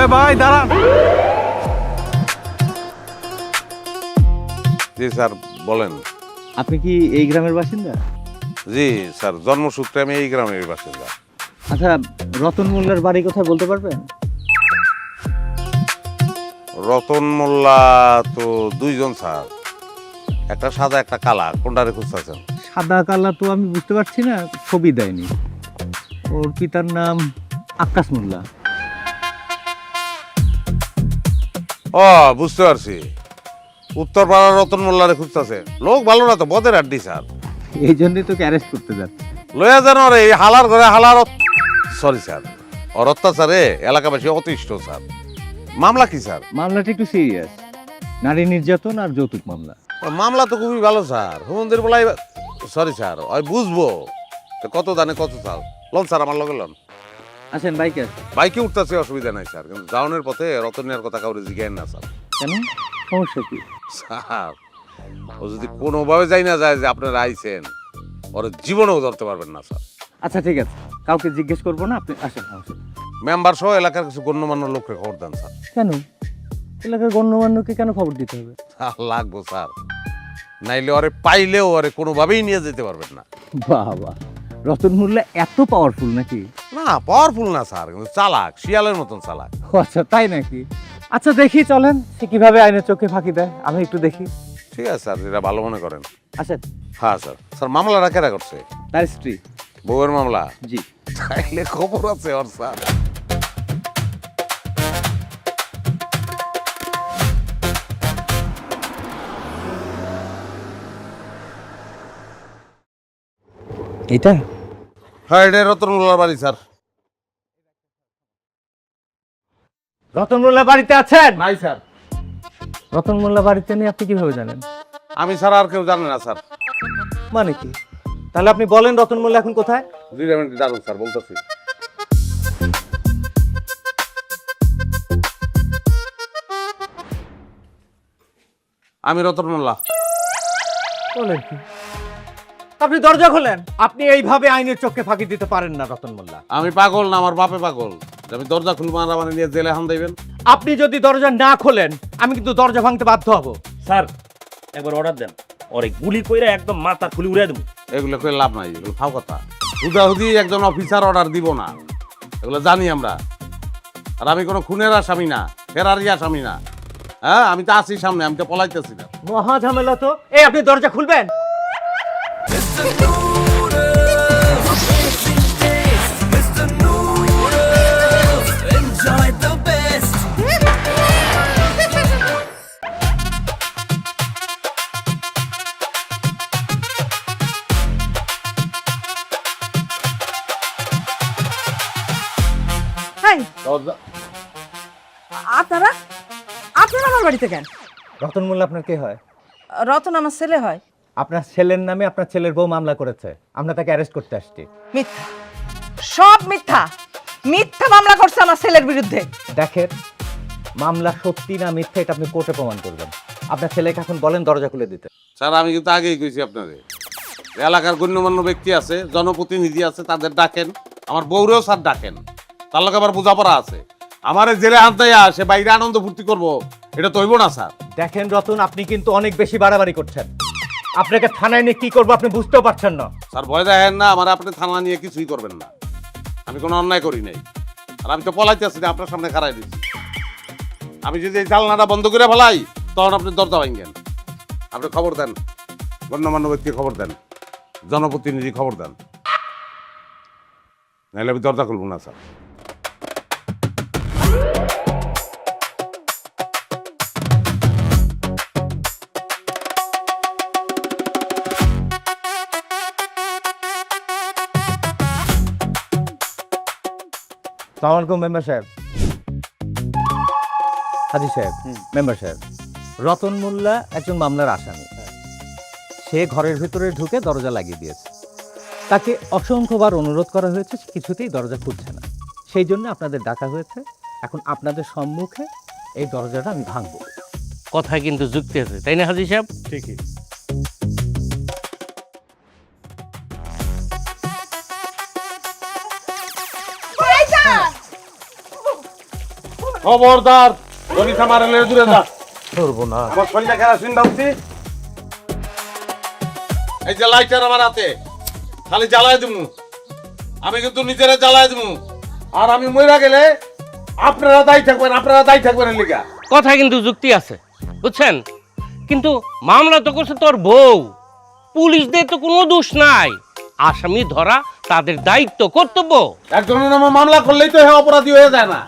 এ ভাই দাঁড়ান। জি স্যার বলেন। আপনি কি এই গ্রামের বাসিন্দা? জি স্যার, জন্মসূত্রে আমি এই গ্রামের বাসিন্দা। আচ্ছা, রতন মোল্লার বাড়ি কোথায় বলতে পারবেন? রতন মোল্লা তো দুইজন স্যার, একটা সাদা একটা কালা, কোনটারে খুঁজতেছেন? সাদা কালা তো আমি বুঝতে পারছি না, ছবি দেয়নি। ওর পিতার নাম আক্কাস মোল্লা। ও বুঝতে পারছি, উত্তর পাড়ার রতন মোল্লারে খুঁজতেছে। লোক ভালো না তো, বদের আড্ডি স্যার। এই জন্যই তোকে অ্যারেস্ট করতে যাচ্ছে। লইয়া যান ওরে, এই হালার ঘরে হালার। সরি স্যার, ওর অত্যাচারে এলাকাবাসী অতিষ্ঠ স্যার। মামলা কি স্যার? মামলাটা একটু সিরিয়াস, নারী নির্যাতন আর যৌতুক মামলা। মামলা তো খুবই ভালো স্যার। হুমন্দির বলাই। সরি স্যার, ওই বুঝবো তো কত দানে কত চাল। লন স্যার, আমার লগে লন। আসেন, বাইকে আসেন। বাইকে উঠতেছে, অসুবিধা নাই স্যার, কিন্তু যাওনের পথে রতনের কথা কাউরে জিজ্ঞাসা না স্যার। কেন, সমস্যা কি? স্যার, ও যদি কোনোভাবে যাই না যায় যে আপনারা আইছেন, ওর জীবনেও ধরতে পারবেন না স্যার। আচ্ছা ঠিক আছে, কাউকে জিজ্ঞেস করবো না, আপনি আসেন। আসেন। মেম্বার সহ এলাকার কিছু গণ্যমান্য লোককে খবর দেন স্যার। কেন, এলাকার গণ্যমান্যকে কেন খবর দিতে হবে? লাগবো স্যার, নাইলে ওরে পাইলেও ওরে কোনোভাবেই নিয়ে যেতে পারবেন না। বাবা, রতন মোল্লা এত পাওয়ারফুল নাকি? না, পাওয়ারফুল না স্যার, কিন্তু চালাক, শিয়ালের মতন চালাক। ও আচ্ছা, তাই নাকি? আচ্ছা দেখি, চলেন সে কিভাবে আইনের চোখে ফাঁকি দেয়, আমি একটু দেখি। ঠিক আছে স্যার, যেটা ভালো মনে করেন। আচ্ছা। হ্যাঁ স্যার। স্যার, মামলাটা কেরা করছে? তার স্ত্রী। বউয়ের মামলা? জি। তাইলে খবর আছে ওর স্যার। এটা? হ্যাঁ, এটা রতন মোল্লার বাড়ি স্যার। রতন মোল্লা বাড়িতে আছেন? নাই স্যার। রতন মোল্লা বাড়িতে নেই আপনি কিভাবে জানেন? আমি ছাড়া আর কেউ জানে না স্যার। মানে কি? তাহলে আপনি বলেন রতন মোল্লা এখন কোথায়? 2 মিনিট দাঁড়ান স্যার, বলতেছি। আমি রতন মোল্লা। বলেন কি? আপনি দরজা খোলেন। আপনি এইভাবে আইনের চোখে ফাঁকি দিতে পারেন না রতন মোল্লা। আমি পাগল না, আমার বাপে পাগল যে আমি দরজা খুলবো আর আমার নিয়ে জেলে হান দিবেন। আপনি যদি দরজা না খোলেন, আমি কিন্তু দরজা ভাঙতে বাধ্য হব। স্যার একবার অর্ডার দেন, ওরে গুলি কইরা একদম মাথা খুলি উড়াই দেবো। এগুলো করে লাভ নাই, এগুলো ফাও কথা। হুদাহুদি একজন অফিসার অর্ডার দিব না, এগুলো জানি আমরা। আর আমি কোনো খুনের আসামি না, ফেরারি আসামি না। হ্যাঁ, আমি তো আছি সামনে, আমি তো পলাইতেছি না। মহা ঝামেলা তো। এই আপনি দরজা খুলবেন? হাই, দরজা আপনারা আপনারা আমার বাড়িতে কেন? রতন মোল্লা আপনার কে হয়? রতন আমার ছেলে হয়। আপনার ছেলের নামে আপনার ছেলের বউ মামলা করেছে, আমরা তাকে অ্যারেস্ট করতে আসছি। মিথ্যা, সব মিথ্যা। মিথ্যা মামলা করছে আমার ছেলের বিরুদ্ধে। দেখেন, মামলা সত্যি না মিথ্যা এটা আপনি কোর্টে প্রমাণ করবেন। আপনার ছেলেকে এখন বলেন দরজা খুলে দিতে। স্যার, আমি কিন্তু আগেই কইছি আপনাদের, এলাকার গণ্যমান্য ব্যক্তি আছে, জনপ্রতিনিধি আছে, তাদের ডাকেন। আমার বউরেও স্যার ডাকেন, তার লোক আবার বোঝাপড়া আছে। আমার জেলে হাত দেয়া সে বাইরে আনন্দ ফুর্তি করবো, এটা তো হইব না স্যার। দেখেন রতন, আপনি কিন্তু অনেক বেশি বাড়াবাড়ি করছেন। আপনাকে থানায় নিয়ে কি করবো আপনি বুঝতেও পারছেন না। স্যার, ভয় দেখেন না, আমার আপনি থানা নিয়ে কিছুই করবেন না। আমি কোনো অন্যায় করি নাই, আর আমি তো পলাইতে আসছি না, আপনার সামনে খাড়াই দিচ্ছি। আমি যদি এই জানলাটা বন্ধ করে ফেলাই, তখন আপনি দরজা ভাঙেন। আপনি খবর দেন, গণ্যমান্য ব্যক্তি খবর দেন, জনপ্রতিনিধি খবর দেন, নাহলে আমি দরজা খুলবো না স্যার। আসসালামু আলাইকুম মেম্বার সাহেব। হাজি সাহেব, মেম্বার সাহেব, রতন মোল্লা একজন মামলার আসামি। সে ঘরের ভিতরে ঢুকে দরজা লাগিয়ে দিয়েছে। তাকে অসংখ্যবার অনুরোধ করা হয়েছে, সে কিছুতেই দরজা খুলছে না। সেই জন্য আপনাদের ডাকা হয়েছে। এখন আপনাদের সম্মুখে এই দরজাটা আমি ভাঙবো। কথায় কিন্তু যুক্তি আছে, তাই না হাজি সাহেব? ঠিকই। খবরদার যদি আমার এলে দূরে যা ধরবো না। আমার শরীরে কেরাসিন দাউছি। এই যে লাইটার আমার হাতে, খালি জ্বালায় দিমু, আমি কিন্তু নিজেরা জ্বালায় দিমু। আর আমি মইরা গেলে আপনারা দায়ী থাকবেন এর লিগা। কথা কিন্তু যুক্তি আছে, বুঝছেন? কিন্তু মামলা তো করছে তোর বউ, পুলিশদের তো কোনো দোষ নাই। আসামি ধরা তাদের দায়িত্ব, কর্তব্য। একজনের নামে মামলা করলেই তো হ্যাঁ অপরাধী হয়ে যায় না।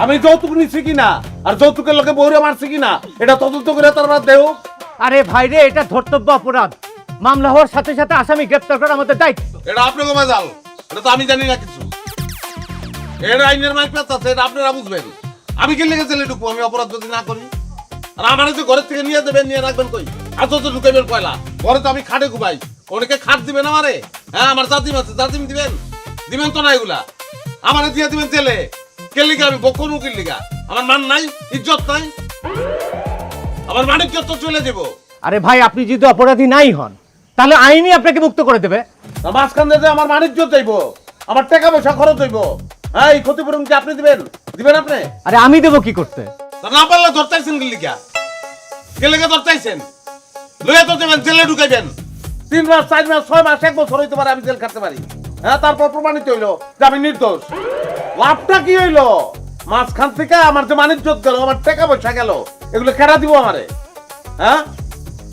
আমি যৌতুক নিচ্ছি কিনা আর যৌতুকের লোকে বউরে মারছি কিনা এটা তদন্ত করে তারপর দেও। আরে ভাই রে, এটা ধর্তব্য অপরাধ। মামলা হওয়ার সাথে সাথে আসামি গ্রেপ্তার করা আমাদের দায়িত্ব। এটা আপনাকে মেজাল, এটা তো আমি জানি না কিছু। এটা আইনের মাইক আছে, এটা আপনারা বুঝবেন। আমি কি লেগে চলে ঢুকবো আমি অপরাধ যদি না করি? আর আমার যে ঘরের থেকে নিয়ে দেবেন, নিয়ে রাখবেন কই? আর তো ঢুকাইবেন কয়লা? ঘরে তো আমি খাটে ঘুমাই, অনেকে খাট দিবেন আমারে? হ্যাঁ, আমার জাতিম আছে, জাতিম দিবেন তো না এগুলা। আমারে দিয়ে দিবেন জেলে। কে লিগা আমি বকর মুখির লিগা? আমার মান নাই, ইজ্জত নাই, আমার মান ইজ্জত তো চলে যাবো। আরে ভাই, আপনি যদি অপরাধী নাই হন তাহলে আইনি আপনাকে মুক্ত করে দেবে। মাঝখান দিয়ে আমার মান ইজ্জত যাইবো, আমার টাকা পয়সা খরচ হইবো। হ্যাঁ, এই ক্ষতিপূরণ কি আপনি দিবেন? আপনি? আরে আমি দেবো কি করতে? না পারলে ধরতাইছেন কি লিগা? কে লিগা ধরতাইছেন? লইয়া তো দেবেন, জেলে ঢুকাইবেন। 3 মাস, 4 মাস, 6 মাস, 1 বছর হইতে পারে আমি জেল খাটতে পারি। হ্যাঁ, তারপর প্রমাণিত হইলো যে আমি নির্দোষ। লাভটা কি হইলো? মাঝখান থেকে আমার যে মান ইজ্জত গেল, আমার টাকা পয়সা গেল, এগুলো কেরা দিব আমারে? হ্যাঁ,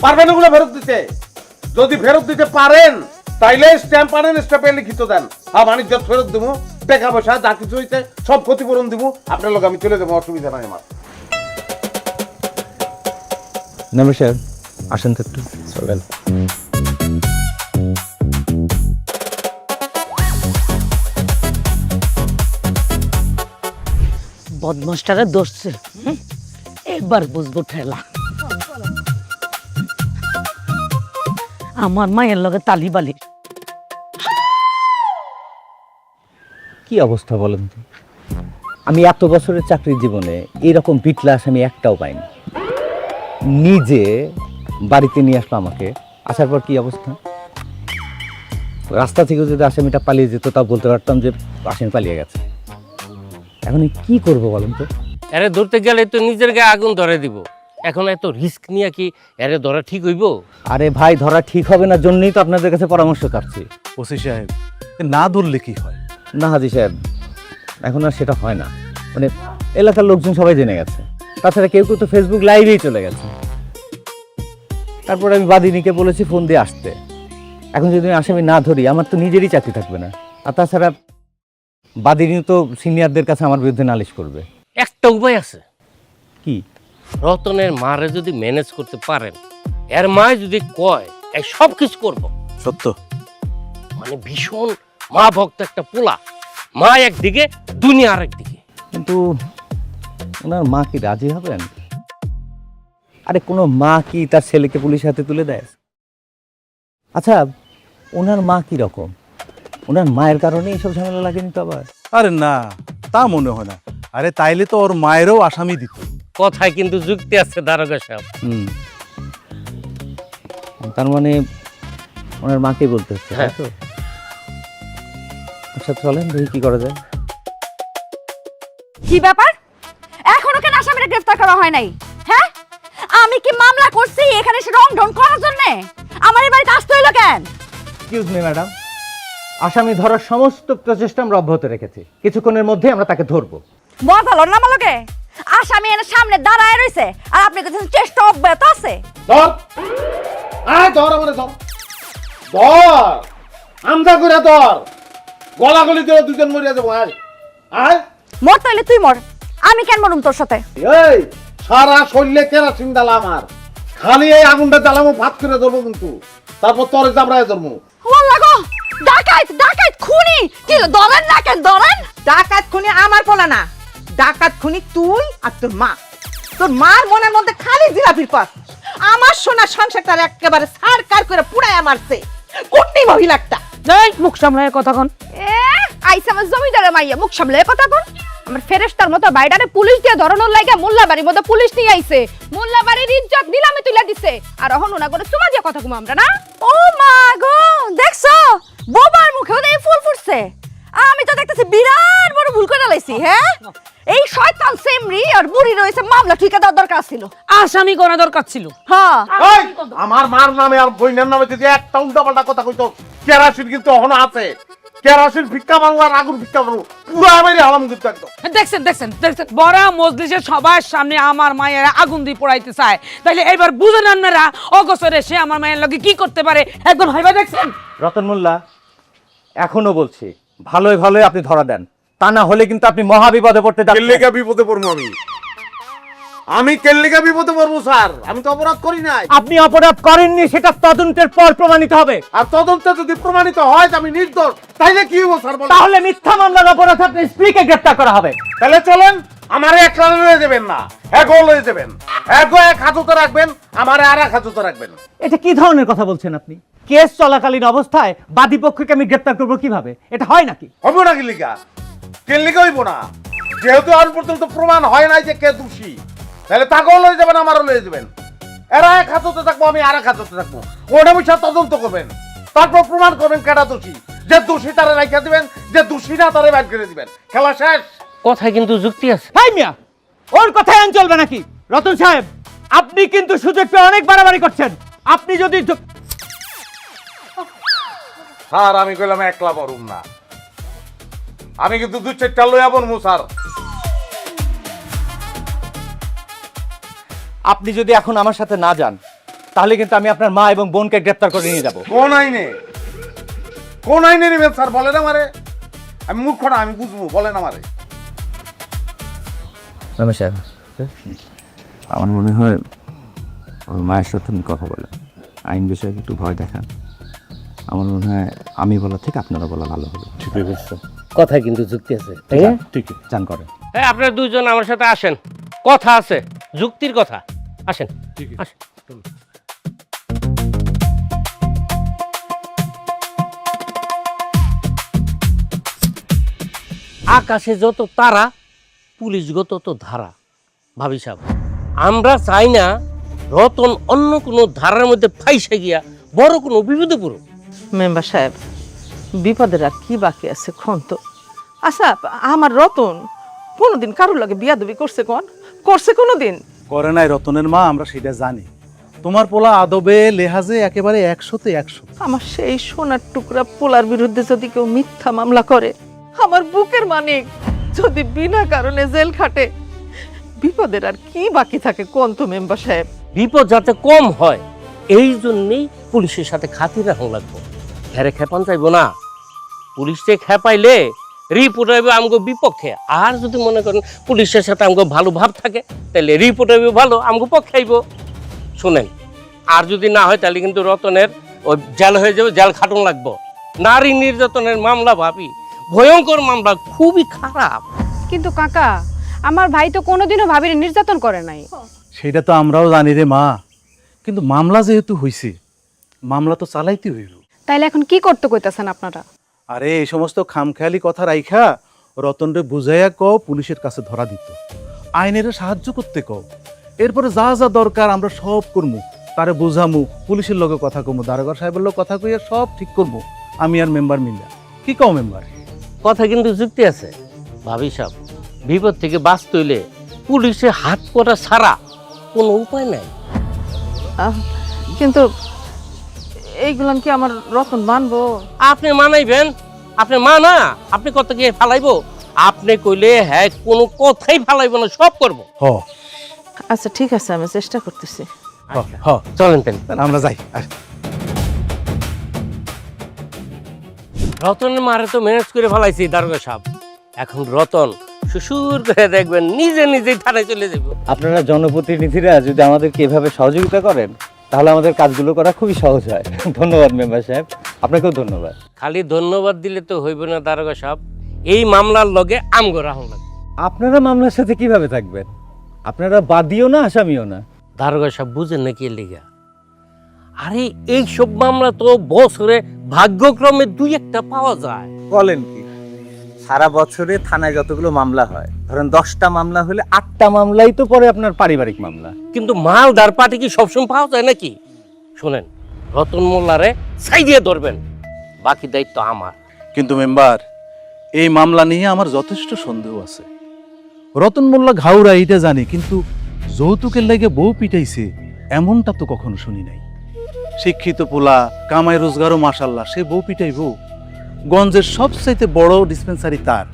পারবেন এগুলো ফেরত দিতে? যদি ফেরত দিতে পারেন তাইলে স্ট্যাম্প আনেন, স্ট্যাম্পে লিখিত দেন। হ্যাঁ, মান ইজ্জত ফেরত দিব, টাকা পয়সা যা কিছু হইতে সব ক্ষতিপূরণ দিব। আপনার লোক আমি চলে যাবো, অসুবিধা নাই আমার। মেম্বার সাহেব আসেন তো একটু, চলেন। বদমাসটারে ধরছে, এবার বুঝবো ঠেলা। আমার মায়ের লগে তালিবালি। কি অবস্থা বলেন তো? আমি এত বছরের চাকরির জীবনে এরকম বিটলাস আমি একটাও পাইনি। নিজে বাড়িতে নিয়ে আসলো আমাকে, আসার পর কি অবস্থা? রাস্তা থেকে যদি আসামিটা পালিয়ে যেত তাও বলতে পারতাম যে আসামি পালিয়ে গেছে। এখন কি করব বলেন তো? এরে ধরতে গেলে তো নিজের গায়ে আগুন ধরে দিব। এখন এত রিস্ক নিয়ে কি এরে ধরা ঠিক হইব? আরে ভাই, ধরা ঠিক হবে না জন্যই তো আপনাদের কাছে পরামর্শ চাচ্ছি। ওসি সাহেব, না ধরলে কি হয়? না হাজি সাহেব, এখন আর সেটা হয় না। মানে এলাকার লোকজন সবাই জেনে গেছে, তাছাড়া কেউ কেউ তো ফেসবুক লাইভেই চলে গেছে। তারপর আমি বাদিনীকে বলেছি ফোন দিয়ে আসতে। এখন যদি আমি আসামি না ধরি আমার তো নিজেরই চাকরি থাকবে না। আর তাছাড়া বাদিনী তো সিনিয়রদের কাছে আমার বিরুদ্ধে নালিশ করবে। একটা উপায় আছে। কি? রতনের মারে যদি ম্যানেজ করতে পারেন, এর মায় যদি কয় এই সব কিছু করবো, সত্য? মানে ভীষণ মা ভক্ত একটা পোলা, মা একদিকে দুনিয়া আরেকদিকে। কিন্তু ওনার মা কি রাজি হবেন? আরে কোনো মা কি তার ছেলেকে পুলিশের হাতে তুলে দেয়? আচ্ছা, ওনার মা কি রকম? ওনার মায়ের কারণে এইসব ঝামেলা লাগেনি তো আবার? আরে না, তা মনে হয় না। আরে তাইলে তো ওর মায়েরও আসামি দিত। কথায় কিন্তু যুক্তি আছে দারোগা সাহেব। তার মানে ওনার মাকে বলতে হচ্ছে, তাই তো? আচ্ছা চলেন দেখি কি করা যায়। কি ব্যাপার? এখনো কেন আসামিরা গ্রেফতার করা হয় নাই? হ্যাঁ, আমি কি মামলা করছি এখানে সে রং ঢং করার জন্য? আমার এই বাড়িতে আসতে হইলো কেন? এক্সকিউজ মি ম্যাডাম, আসামি ধরার সমস্ত প্রচেষ্টা আমরা অব্যাহত রেখেছি। কিছুক্ষণের মধ্যে আমরা তাকে ধরবো। বদল না মালকে আসামি এর সামনে দাঁড়ায় রইছে আর আপনি কাছে চেষ্টা অব্যাহত আছে। ধর, আয় ধর, আমারে ধর, ধর, আমদা করে ধর, গলাগলি দিয়ে দুজন মরিয়া যাবো। আয় আয়, মর তাইলে তুই মর, আমি কেন মরুম তোর সাথে? এই সারা শরীরে কেরাসিন ডালা আমার, খালি এই আগুনটা জ্বালামো, ভাত করে ধরবো কিন্তু, তারপর তরে চামড়ায় ধরবো। ওয়াল্লাহ গো, ডাকাত ডাকাত খুনি! কি ধরেন না কেন ধরেন? ডাকাত খুনি আমার পোলা না, ডাকাত খুনি তুই আর তোর মা। তোর মার মনের মধ্যে খালি জিলাপির পথ। আমার সোনা সংসারটার একেবারে সারকার করে পুড়ায় মারছে কুটনি মহিলাটা। এই মুখ সামলায় কথা কন। আইসা আমার জমিদারের মাইয়া, মুখ সামলে কথা বল। আমার ফেরেশতার মতো বাইডারে পুলিশ দিয়ে ধরানোর লাগা মোল্লাবাড়ির মতো পুলিশ নিয়ে আইছে। মোল্লাবাড়ির ইজ্জত নিলামে তুলে দিছে। আর এখন ওনা করে চুমা দিয়ে কথা কম আমরা না। ও মা গো, দেখছো বোবার মুখে ওদের ফুল ফুটছে। আমি তো দেখতেছি বিরাট বড় ভুল করে লাইছি। হ্যাঁ, এই শয়তান সেমরি আর বুড়ি রয়েছে মামলা ঠিকা দেওয়ার দরকার ছিল। আসামি করা দরকার ছিল। হ্যাঁ, এই, আমার মার নামে আর বইনের নামে যদি একটা উল্টাপাল্টা কথা কইতো, কেরাসিন কিন্তু এখনো আছে। কেরাসিন ভিক্ষা বাংলার আগুন ভিক্ষা বাংলা পুরো মেরে হালাম কিন্তু একদম। দেখছেন দেখছেন দেখছেন, বড় মজলিসের সবার সামনে আমার মায়ের আগুন দিয়ে পোড়াইতে চায়, তাইলে এবার বুঝেন আপনারা অগসরে সে আমার মায়ের লগে কি করতে পারে একদম ভাইবা দেখছেন। রতন মোল্লা, এখনো বলছি ভালোই ভালোই আপনি ধরা দেন, তা না হলে কিন্তু আপনি মহাবিপদে পড়তে যাচ্ছেন। কেল্লিকা বিপদে পড়বো আমি কেল্লিকা বিপদে পড়বো স্যার? আমি তো অপরাধ করি নাই। আপনি অপরাধ করেননি, সেটা তদন্তের পর প্রমাণিত হবে। আর তদন্তে যদি প্রমাণিত হয় যে আমি নির্দোষ, তাইলে কি হবো স্যার বলেন? তাহলে মিথ্যা মামলার অপরাধে আপনার স্ত্রীকে গ্রেফতার করা হবে। তাহলে চলেন, আমারে একলা লয়ে যাবেন না, এগো লয়ে যাবেন। এগো এক হাজতে রাখবেন, আমারে আর এক হাজতে রাখবেন। এটা কি ধরনের কথা বলছেন আপনি? কেস চলাকালীন অবস্থায় বাদী পক্ষকে আমি গ্রেফতার করবো কিভাবে? এটা হয় নাকি? হবো না কেল্লিকা? কেল্লিকা হইব না, যেহেতু আর পর্যন্ত প্রমাণ হয় নাই যে কে দোষী, তাহলে তাকেও লয়ে যাবেন, আমারও লয়ে যাবেন। এরা এক হাজতে থাকবো, আমি আর এক হাজতে থাকবো। ওটা বিষয়ে তদন্ত করবেন, তারপর প্রমাণ করবেন কেটা দোষী। যে দোষী তারা রাইখা দিবেন, যে দোষী না তারা বাইর করে দিবেন। খেলা শেষ। কথায় কিন্তু যুক্তি আছে। হাই মিয়া, ওর কথায় আইন চলবে নাকি? রতন সাহেব, আপনি কিন্তু সুযোগ পেয়ে অনেক বাড়াবাড়ি করছেন। আপনি যদি স্যার, আমি কইলাম একলা বরুম না, আমি কিন্তু দু চারটা লইয়া বনমু স্যার। আপনি যদি এখন আমার সাথে না যান, তাহলে কিন্তু আমি আপনার মা এবং বোনকে গ্রেফতার করে নিয়ে যাব। কোন আইনে? কোন আইনে নেবেন স্যার বলেন আমারে? আমি মূর্খ না, আমি বুঝবো, বলেন আমারে। সাহেব, আমার মনে হয় ওর মায়ের সাথে কথা বলে আইন বিষয়ে একটু ভয় দেখান। আমার মনে হয় আমি বলা থেকে আপনারা বলা ভালো হবে। ঠিক আছে, কথায় কিন্তু যুক্তি আছে, তাই না? ঠিক চান করেন। হ্যাঁ, আপনারা দুইজন আমার সাথে আসেন, কথা আছে, যুক্তির কথা। আসেন, আসেন। আকাশে যত তারা, পুলিশগত তো ধারা। ভাবি সাহেব, আমরা চাই না রতন অন্য কোনো ধারার মধ্যে ফাইসে গিয়া বড় কোনো বিপদে পড়ুক। মেম্বার সাহেব, বিপদের আর কি বাকি আছে কোন তো? আচ্ছা, আমার রতন কোনোদিন কারোর লাগে বিয়াদবি করছে? করছে কোনোদিন? করে নাই রতনের মা, আমরা সেটা জানি। তোমার পোলা আদবে লেহাজে একেবারে 100তে 100। আমার সেই সোনার টুকরা পোলার বিরুদ্ধে যদি কেউ মিথ্যা মামলা করে, আমার বুকের মানিক যদি বিনা কারণে জেল খাটে, বিপদের আর কি বাকি থাকে কোন তো মেম্বার সাহেব? বিপদ যাতে কম হয় এই জন্যেই পুলিশের সাথে খাতির রাখা লাগবে। ঘরে খেপান চাইবো না, পুলিশে খেপাইলে রিপোর্ট হইবে আমগো বিপক্ষে। আর যদি মনে করেন পুলিশের সাথে আমগো ভালো ভাব থাকে, তাহলে রিপোর্ট হইবে ভালো, আমগো পক্ষে আইব। শুনেন, আর যদি না হয় তাহলে কিন্তু রতনের ওই জেল হয়ে যাবে, জেল খাটন লাগবো। নারী নির্যাতনের মামলা ভাবি ভয়ঙ্কর মামলা, খুবই খারাপ। কিন্তু কাকা, আমার ভাই তো কোনোদিনও ভাবির নির্যাতন করে নাই। সেটা তো আমরাও জানি রে মা, কিন্তু মামলা যেহেতু হইছে, মামলা তো চালাইতে হইল। তাইলে এখন কি করতে কইতাছেন আপনারা? আরে এই সমস্ত খামখেয়ালি কথা রাইখা রতনরে বুঝাইয়া কও পুলিশের কাছে ধরা দিত, আইনের সাহায্য করতে কও। এরপরে যা যা দরকার আমরা সব করমু, তারে বুঝামু, পুলিশের লগে কথা কমু, দারোগা সাহেবের লগে কথা কইয়া সব ঠিক করবো, আমি আর মেম্বার মিল্লা। কি কও মেম্বার? কথা কিন্তু যুক্তি আছে। ভাবি সাহেব, বিপদ থেকে বাঁচতে হইলে পুলিশে হাত পড়া ছাড়া কোনো উপায় নাই। কিন্তু এইগুলান কি আমার রতন মানবো? আপনি মানাইবেন, আপনি মানা, আপনি কত গিয়ে ফালাইবো? আপনি কইলে হ্যাঁ কোনো কথাই ফালাইবো না, সব করবো। হ আচ্ছা ঠিক আছে, আমি চেষ্টা করতেছি। হ হ, চলেন তেন। তাহলে আমরা যাই। রতনের মারে তো ম্যানেজ করে ফেলাইছি দারোগা সাহেব। এখন রতন শ্বশুর করে দেখবেন নিজে নিজেই থানায় চলে যাব। আপনারা জনপ্রতিনিধিরা যদি আমাদেরকে এভাবে সহযোগিতা করেন, তাহলে আমাদের কাজগুলো করা খুবই সহজ হয়। ধন্যবাদ মেম্বার সাহেব, আপনাকেও ধন্যবাদ। খালি ধন্যবাদ দিলে তো হইব না দারোগা সাহেব, এই মামলার লগে আমগো রাহুল লাগবে। আপনারা মামলার সাথে কিভাবে থাকবেন? আপনারা বাদীও না, আসামিও না। দারোগা সাহেব বুঝেন নাকি এর লিগা? আরে এই সব মামলা তো বছরে ভাগ্যক্রমে দুই একটা পাওয়া যায়। বলেন কি, সারা বছরে থানায় যতগুলো মামলা হয়, ধরেন 10টা মামলা হলে 8টা মামলাই তো পরে আপনার পারিবারিক মামলা। কিন্তু মালদার পাটি কি সবসময় পাওয়া যায় নাকি? শোনেন, রতন মোল্লারে সাইডিয়ে ধরবেন, বাকি দায়িত্ব আমার। কিন্তু মেম্বার, এই মামলা নিয়ে আমার যথেষ্ট সন্দেহ আছে। রতন মোল্লা ঘাউরা এইটা জানি, কিন্তু যৌতুকের লাগে বউ পিটাইছে এমনটা তো কখনো শুনি নাই। শিক্ষিত পোলা, কামাই রোজগারও মাশাল্লাহ, সে বউ পিটাইব? গঞ্জের সবচাইতে বড় ডিসপেন্সারি তার,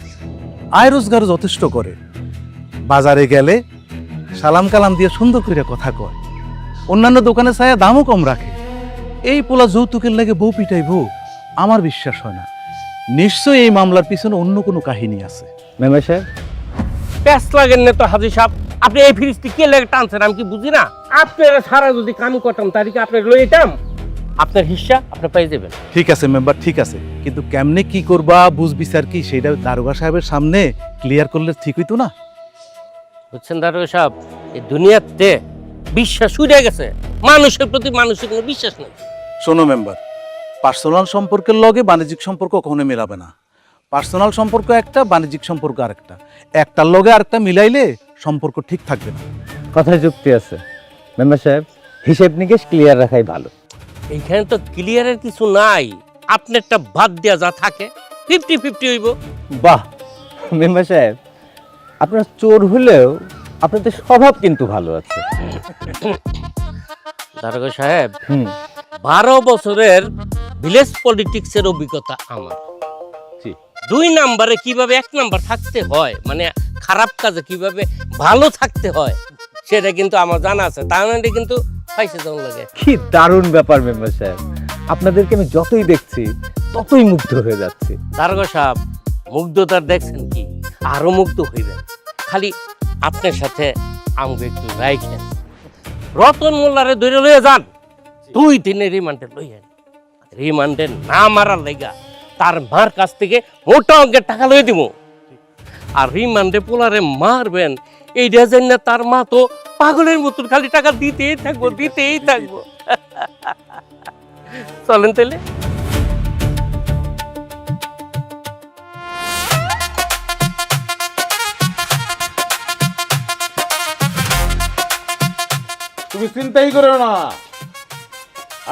আয় রোজগারও যথেষ্ট করে। বাজারে গেলে সালাম কালাম দিয়ে সুন্দর করে কথা কয়, অন্যান্য দোকানে ছায়া দামও কম রাখে। এই পোলা যৌতুকের লাগে বউ পিটাইব? আমার বিশ্বাস হয় না। নিশ্চয়ই এই মামলার পিছনে অন্য কোনো কাহিনী আছে। মেম্বার সাহেব, প্যাস লাগেন না তো হাজি সাহেব, আপনি এই ফ্রিজটি কে লেগে টানছেন আমি কি বুঝি না? আপনারা সারা যদি কাম করতাম তারিখে আপনার লই যেতাম, আপনার হিস্সা আপনি পেয়ে যাবেন। ঠিক আছে মেম্বার, ঠিক আছে, কিন্তু কেমনে কি করবা, বুঝ বিচার কি, সেটা দারোগা সাহেবের সামনে ক্লিয়ার করলে ঠিক হইতো না? বুঝছেন দারোগা সাহেব, এই দুনিয়াতে বিশ্বাস উড়ে গেছে, মানুষের প্রতি মানুষের কোনো বিশ্বাস নেই। শোনো মেম্বার, পার্সোনাল সম্পর্কের লগে বাণিজ্যিক সম্পর্ক কখনো মেলাবে না। পার্সোনাল সম্পর্ক একটা, বাণিজ্যিক সম্পর্ক আরেকটা। একটার লগে আরেকটা মিলাইলে সম্পর্ক ঠিক থাকবে না। কথায় যুক্তি আছে। মেম্বার সাহেব, হিসেব নিকেশ ক্লিয়ার রাখাই ভালো। এইখানে তো ক্লিয়ারের কিছু নাই, আপনারটা বাদ দেওয়া যা থাকে 50-50 হইব। বাহ মেম্বার সাহেব, আপনার চোর হলেও আপনাদের স্বভাব কিন্তু ভালো আছে। দারোগা সাহেব, হুম, 12 বছরের ভিলেজ পলিটিক্সের অভিজ্ঞতা আমার। জি। 2 নাম্বারে কিভাবে 1 নাম্বার থাকতে হয়, মানে খারাপ কাজে কিভাবে ভালো থাকতে হয়, সেটা কিন্তু আমার জানা আছে। তার মানে কিন্তু পয়সা যেমন লাগে। কি দারুণ ব্যাপার মেম্বার সাহেব, আপনাদেরকে আমি যতই দেখছি ততই মুগ্ধ হয়ে যাচ্ছি। দারোগা সাহেব, মুগ্ধতার দেখছেন কি, আরো মুগ্ধ হইবেন। খালি আপনার সাথে আমাকে একটু রাইখেন, রতন মোল্লারে ধরে লইয়া যান, 2 দিনের রিমান্ডে লইয়েন। রিমান্ডে না মারার লেগা তার মার কাছ থেকে মোটা অঙ্কের টাকা লইয়ে দিব। আর রিমান্ডে পোলারে মারবেন এইটা জানি না তার মা তো পাগলের মতন খালি টাকা দিতেই থাকবো, দিতেই থাকবো। চলেন তাইলে। তুমি চিন্তাই করো না,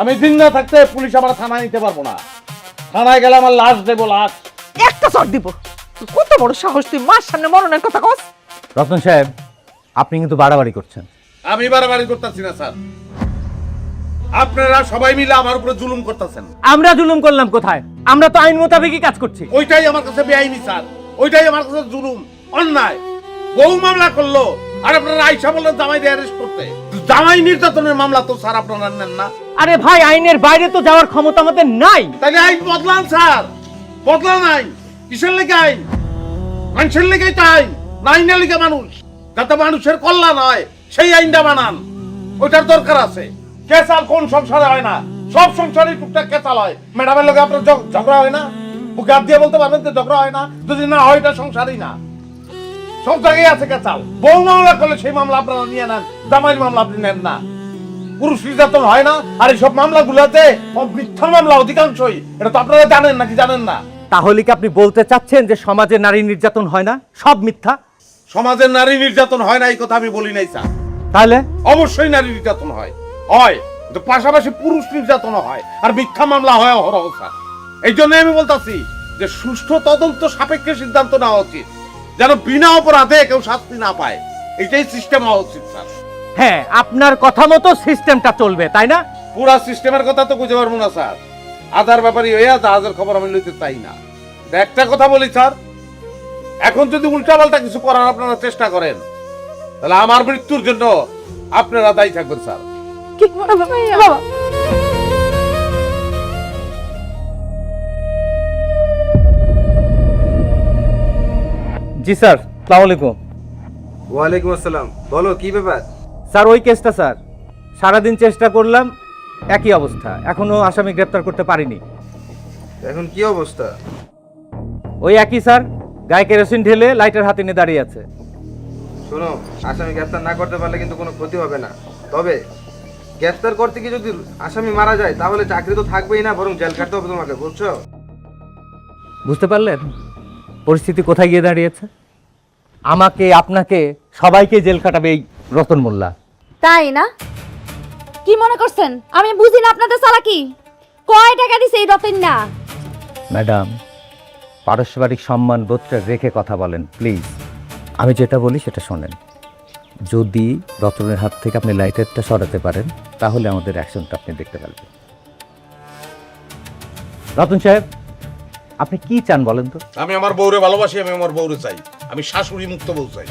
আমি জিন্দা থাকতে পুলিশ আমার থানায় নিতে পারবো না। থানায় গেলে আমার লাশ দেবো, লাশ। একটা চট দিব। তুই কত বড় সাহস, তুই মার সামনে মরণের কথা কস? রতন সাহেব, আপনি কিন্তু বাড়াবাড়ি করছেন। আমি বাড়াবাড়ি করতেছি না স্যার, আপনারা সবাই মিলে আমার উপরে জুলুম করতেছেন। আমরা জুলুম করলাম কোথায়? আমরা তো আইন মোতাবেকই কাজ করছি। ওইটাই আমার কাছে বেআইনি স্যার, ওইটাই আমার কাছে জুলুম, অন্যায়। বহু মামলা করলো আর আপনারা আইসা বললেন জামাইকে অ্যারেস্ট করতে। জামাই নির্যাতনের মামলা তো স্যার আপনারা নেন না। আরে ভাই, আইনের বাইরে তো যাওয়ার ক্ষমতা আমাদের নাই। তাহলে আইন বদলান স্যার, বদলান আইন। কিসের লেগে আইন? মানুষের লেগেই তো আইন, না আইনের লেগে মানুষ। যাতে মানুষের কল্যাণ হয় সেই আইনটা বানান, ওইটার দরকার আছে। কেসাল কোন সংসারে হয় না? সব সংসারে টুকটাক কেসাল হয়। ম্যাডামের লোক আপনার ঝগড়া হয় না? বুকে হাত দিয়ে বলতে পারবেন যে ঝগড়া হয় না? যদি না হয় এটা সংসারই না, সব জায়গায় আছে কেসাল। বহু মামলা করলে সেই মামলা আপনারা নিয়ে নেন, জামাইয়ের মামলা আপনি নেন না। পুরুষ নির্যাতন হয় না? আর এই সব মামলাগুলোতে মিথ্যা মামলা অধিকাংশই, এটা তো আপনারা জানেন নাকি জানেন না? তাহলে কি আপনি বলতে চাচ্ছেন যে সমাজে নারী নির্যাতন হয় না, সব মিথ্যা? সমাজের নারী নির্যাতন হয় না এই কথা আমি বলি নাই স্যার। তাহলে অবশ্যই নারী নির্যাতন হয়, কিন্তু পাশাপাশি পুরুষ নির্যাতন হয়, আর মিথ্যা মামলা হয় অহরহ স্যার। এই জন্য আমি বলতাছি যে সুষ্ঠু তদন্ত সাপেক্ষে সিদ্ধান্ত নেওয়া উচিত, যেন বিনা অপরাধে কেউ শাস্তি না পায়। এটাই সিস্টেম হওয়া উচিত স্যার। হ্যাঁ, আপনার কথা মতো সিস্টেমটা চলবে, তাই না? পুরা সিস্টেমের কথা তো বুঝতে পারবো না স্যার। আধার ব্যাপারই হইয়া জাহাজের খবর আমি লইতে চাই না। একটা কথা বলি স্যার, এখন যদি উল্টাপাল্টা কিছু করার আপনারা চেষ্টা করেন, তাহলে আমার মৃত্যুর জন্য আপনারা দায়ী থাকবেন স্যার। কি বাবা, বাবা। জি স্যার, আসসালামু আলাইকুম। ওয়ালাইকুম আসসালাম। বলো কি ব্যাপার? স্যার, ওই কেসটা স্যার, সারাদিন চেষ্টা করলাম, একই অবস্থা, এখনো আসামি গ্রেপ্তার করতে পারিনি। এখন কি অবস্থা? ওই একই স্যার, গায়ে কেরোসিন ঢেলে লাইটার হাতে নিয়ে দাঁড়িয়ে আছে। শোনো, আসামি গ্রেপ্তার না করতে পারলে কিন্তু কোনো ক্ষতি হবে না। তবে গ্রেপ্তার করতে গিয়ে যদি আসামি মারা যায় তাহলে চাকরি তো থাকবেই না, বরং জেল কাটতে হবে তোমাকে, বুঝছো? বুঝতে পারলেন পরিস্থিতি কোথায় গিয়ে দাঁড়িয়েছে? আমাকে, আপনাকে, সবাইকে জেল খাটাবে এই রতন মোল্লা। তাই না? কি মনে করছেন আমি বুঝি না আপনাদের চালাকি? কয় টাকা দিছে এই রতন না? ম্যাডাম, পারস্পরিক সম্মান বোধটা রেখে কথা বলেন প্লিজ। আমি যেটা বলি সেটা শোনেন। যদি রতনের হাত থেকে আপনি লাইটারটা সরাতে পারেন তাহলে আমাদের অ্যাকশনটা আপনি দেখতে পারবেন। রতন সাহেব, আপনি কি চান বলেন তো? আমি আমার বউরে ভালোবাসি, আমি আমার বউরে চাই, আমি শাশুড়ি মুক্ত বউ চাই।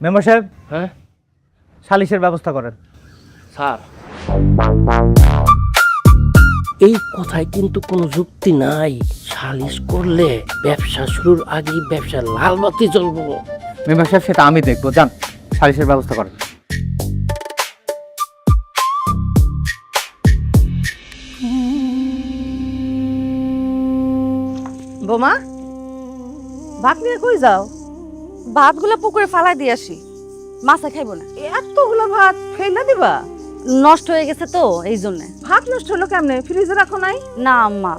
মেম্বার সাহেব, হ্যাঁ সালিশের ব্যবস্থা করেন। স্যার, এই কথায় কিন্তু কোনো যুক্তি নাই। সালিশ করলে ব্যবসা শুরুর আগেই ব্যবসার লাল বাতি জ্বলবো। মেম্বার সাহেব, সেটা আমি দেখবো, যান সালিশের ব্যবস্থা করেন। বোমা, ভাত নিয়ে কই যাও? ভাতগুলো পুকুরে ফালাই দিয়ে আসি, মাছা খাইবো না। এতগুলো ভাত ফেলে দিবা? নষ্ট হয়ে গেছে তো এই জন্য। ভাত নষ্ট হলো কেমনে? ফ্রিজে রাখো নাই? না আম্মা,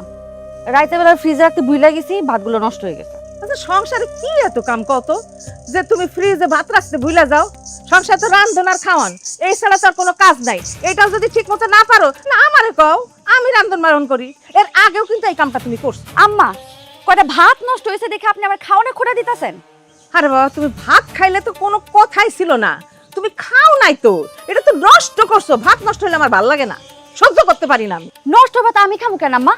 রাইতে বেলা ফ্রিজে রাখতে ভুলে গেছি, ভাতগুলো নষ্ট হয়ে গেছে। আচ্ছা, সংসারে কি এত কাম কত যে তুমি ফ্রিজে ভাত রাখতে ভুলে যাও? সংসার তো রান্ধন আর খাওয়ান, এই ছাড়া তো আর কোনো কাজ নাই। এটাও যদি ঠিক মতো না পারো না আমারে কও, আমি রান্ধন বারণ করি। এর আগেও কিন্তু এই কামটা তুমি করছো। আম্মা, কয়টা ভাত নষ্ট হয়েছে দেখে আপনি আমার খাওয়ানো খোটা দিতেছেন? আরে বাবা, তুমি ভাত খাইলে তো কোনো কথাই ছিল না, তুমি খাও নাই তো, এটা তো নষ্ট করছো। ভাত নষ্ট হলে আমার ভালো লাগে না, সহ্য করতে পারি না আমি। নষ্ট ভাত আমি খামু কেন আম্মা?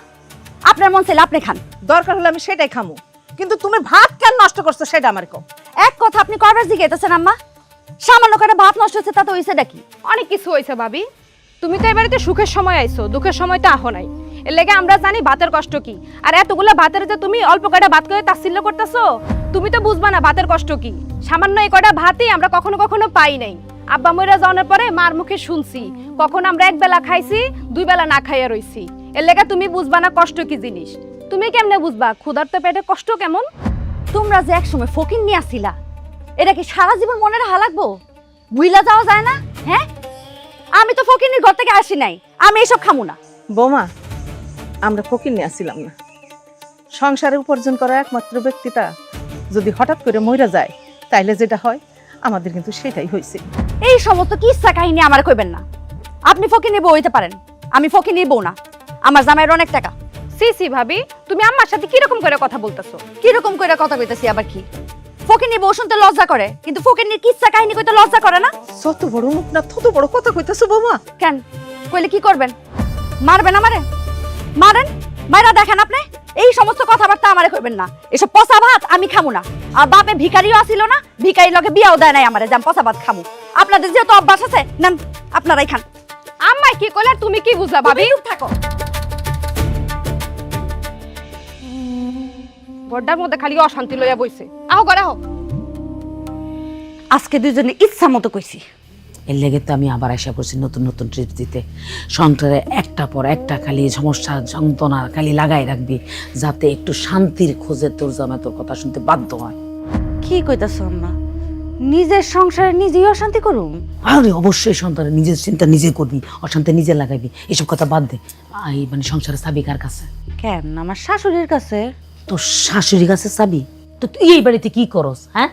আপনার মন চাইলে আপনি খান, দরকার হলে আমি সেটাই খামু, কিন্তু তুমি ভাত কেন নষ্ট করছো সেটা আমার কও। এক কথা আপনি কয়বার জিজ্ঞাসেন আম্মা? সামান্য কয়টা ভাত নষ্ট হচ্ছে তাতে হইছে নাকি? অনেক কিছু হয়েছে ভাবি। তুমি তো এবারে সুখের সময় আইছো, দুঃখের সময় তো আহো নাই। এর লেগে আমরা জানি ভাতের কষ্ট কি। আর এতগুলো ভাতের যে তুমি অল্প কয়টা ভাত করে তাচ্ছিল্য করতেছো, তুমি তো বুঝবা না ভাতের কষ্ট কি। সামান্য এই কয়টা ভাতই আমরা কখনো কখনো পাই নাই। আব্বা মইরা যাওয়ার পরে মার মুখে শুনছি, কখন আমরা এক বেলা খাইছি, দুই বেলা না খাইয়া রইছি। এর লেগে তুমি বুঝবা না কষ্ট কি জিনিস। তুমি কেমনে বুঝবা ক্ষুধার্ত পেটে কষ্ট কেমন? তোমরা যে একসময় ফকির নিয়ে আসছিলা, এটা কি সারা জীবন মনে রাখা লাগবো? ভুইলা যাওয়া যায় না? হ্যাঁ, আমি তো ফকিরনির ঘর থেকে আসি নাই, আমি এসব খামু না। বৌমা, আমরা ফকির নিয়ে আসছিলাম না। সংসারে উপার্জন করা একমাত্র ব্যক্তিটা যদি হঠাৎ করে মইরা যায়, তাইলে যেটা হয় আমাদের কিন্তু সেটাই হয়েছে। এই সমস্ত কিস্সা কাহিনী আমার কইবেন না। আপনি ফকির নিবো হইতে পারেন, আমি ফকির নিবো না। আমার জামাইয়ের অনেক টাকা। সি সি ভাবি, তুমি আম্মার সাথে কিরকম করে কথা বলতেছো? কিরকম করে কথা কইতাছি আবার কি? ফকির নিবো শুনতে লজ্জা করে, কিন্তু ফকির নিয়ে কিস্সা কাহিনী কইতে লজ্জা করে না? যত বড় মুখ না তত বড় কথা কইতেছো বৌমা। কেন কইলে কি করবেন? মারবেন আমারে? মারেন, মাইরা দেখেন আপনি। এই সমস্ত কথাবার্তা আমারে কইবেন না। এসব পচা ভাত আমি খামু না। আর বাপে ভিখারিও আসিল না, ভিখারি লগে বিয়াও দেয় নাই আমারে, যাম পচা ভাত খামু। আপনাদের যেহেতু অভ্যাস আছে, নেন আপনারাই খান। আম্মাই কি কইলে তুমি কি বুঝলা ভাবি? চুপ থাকো। বড়টার মধ্যে খালি অশান্তি লইয়া বইছে। আহো ঘরে আহো। আজকে দুইজনে ইচ্ছা মতো কইছি। এর লেগে তো আমি আবার আশা করছি নতুন নতুন ট্রিপস দিতে। সংসারে একটা পর একটা খালি সমস্যা যন্ত্রণা খালি লাগাই রাখবি, যাতে একটু শান্তির খোঁজে তোর জামাই তোর কথা শুনতে বাধ্য হয়। কি কইতাছ আম্মা? নিজের সংসারে নিজেই অশান্তি করুম? আরে অবশ্যই সন্তানের নিজের চিন্তা নিজে করবি, অশান্তি নিজে লাগাইবি, এসব কথা বাদ দে। এই মানে সংসারের চাবি কার কাছে? কেন, আমার শাশুড়ির কাছে। তোর শাশুড়ির কাছে চাবি? তো তুই এই বাড়িতে কি করস? হ্যাঁ,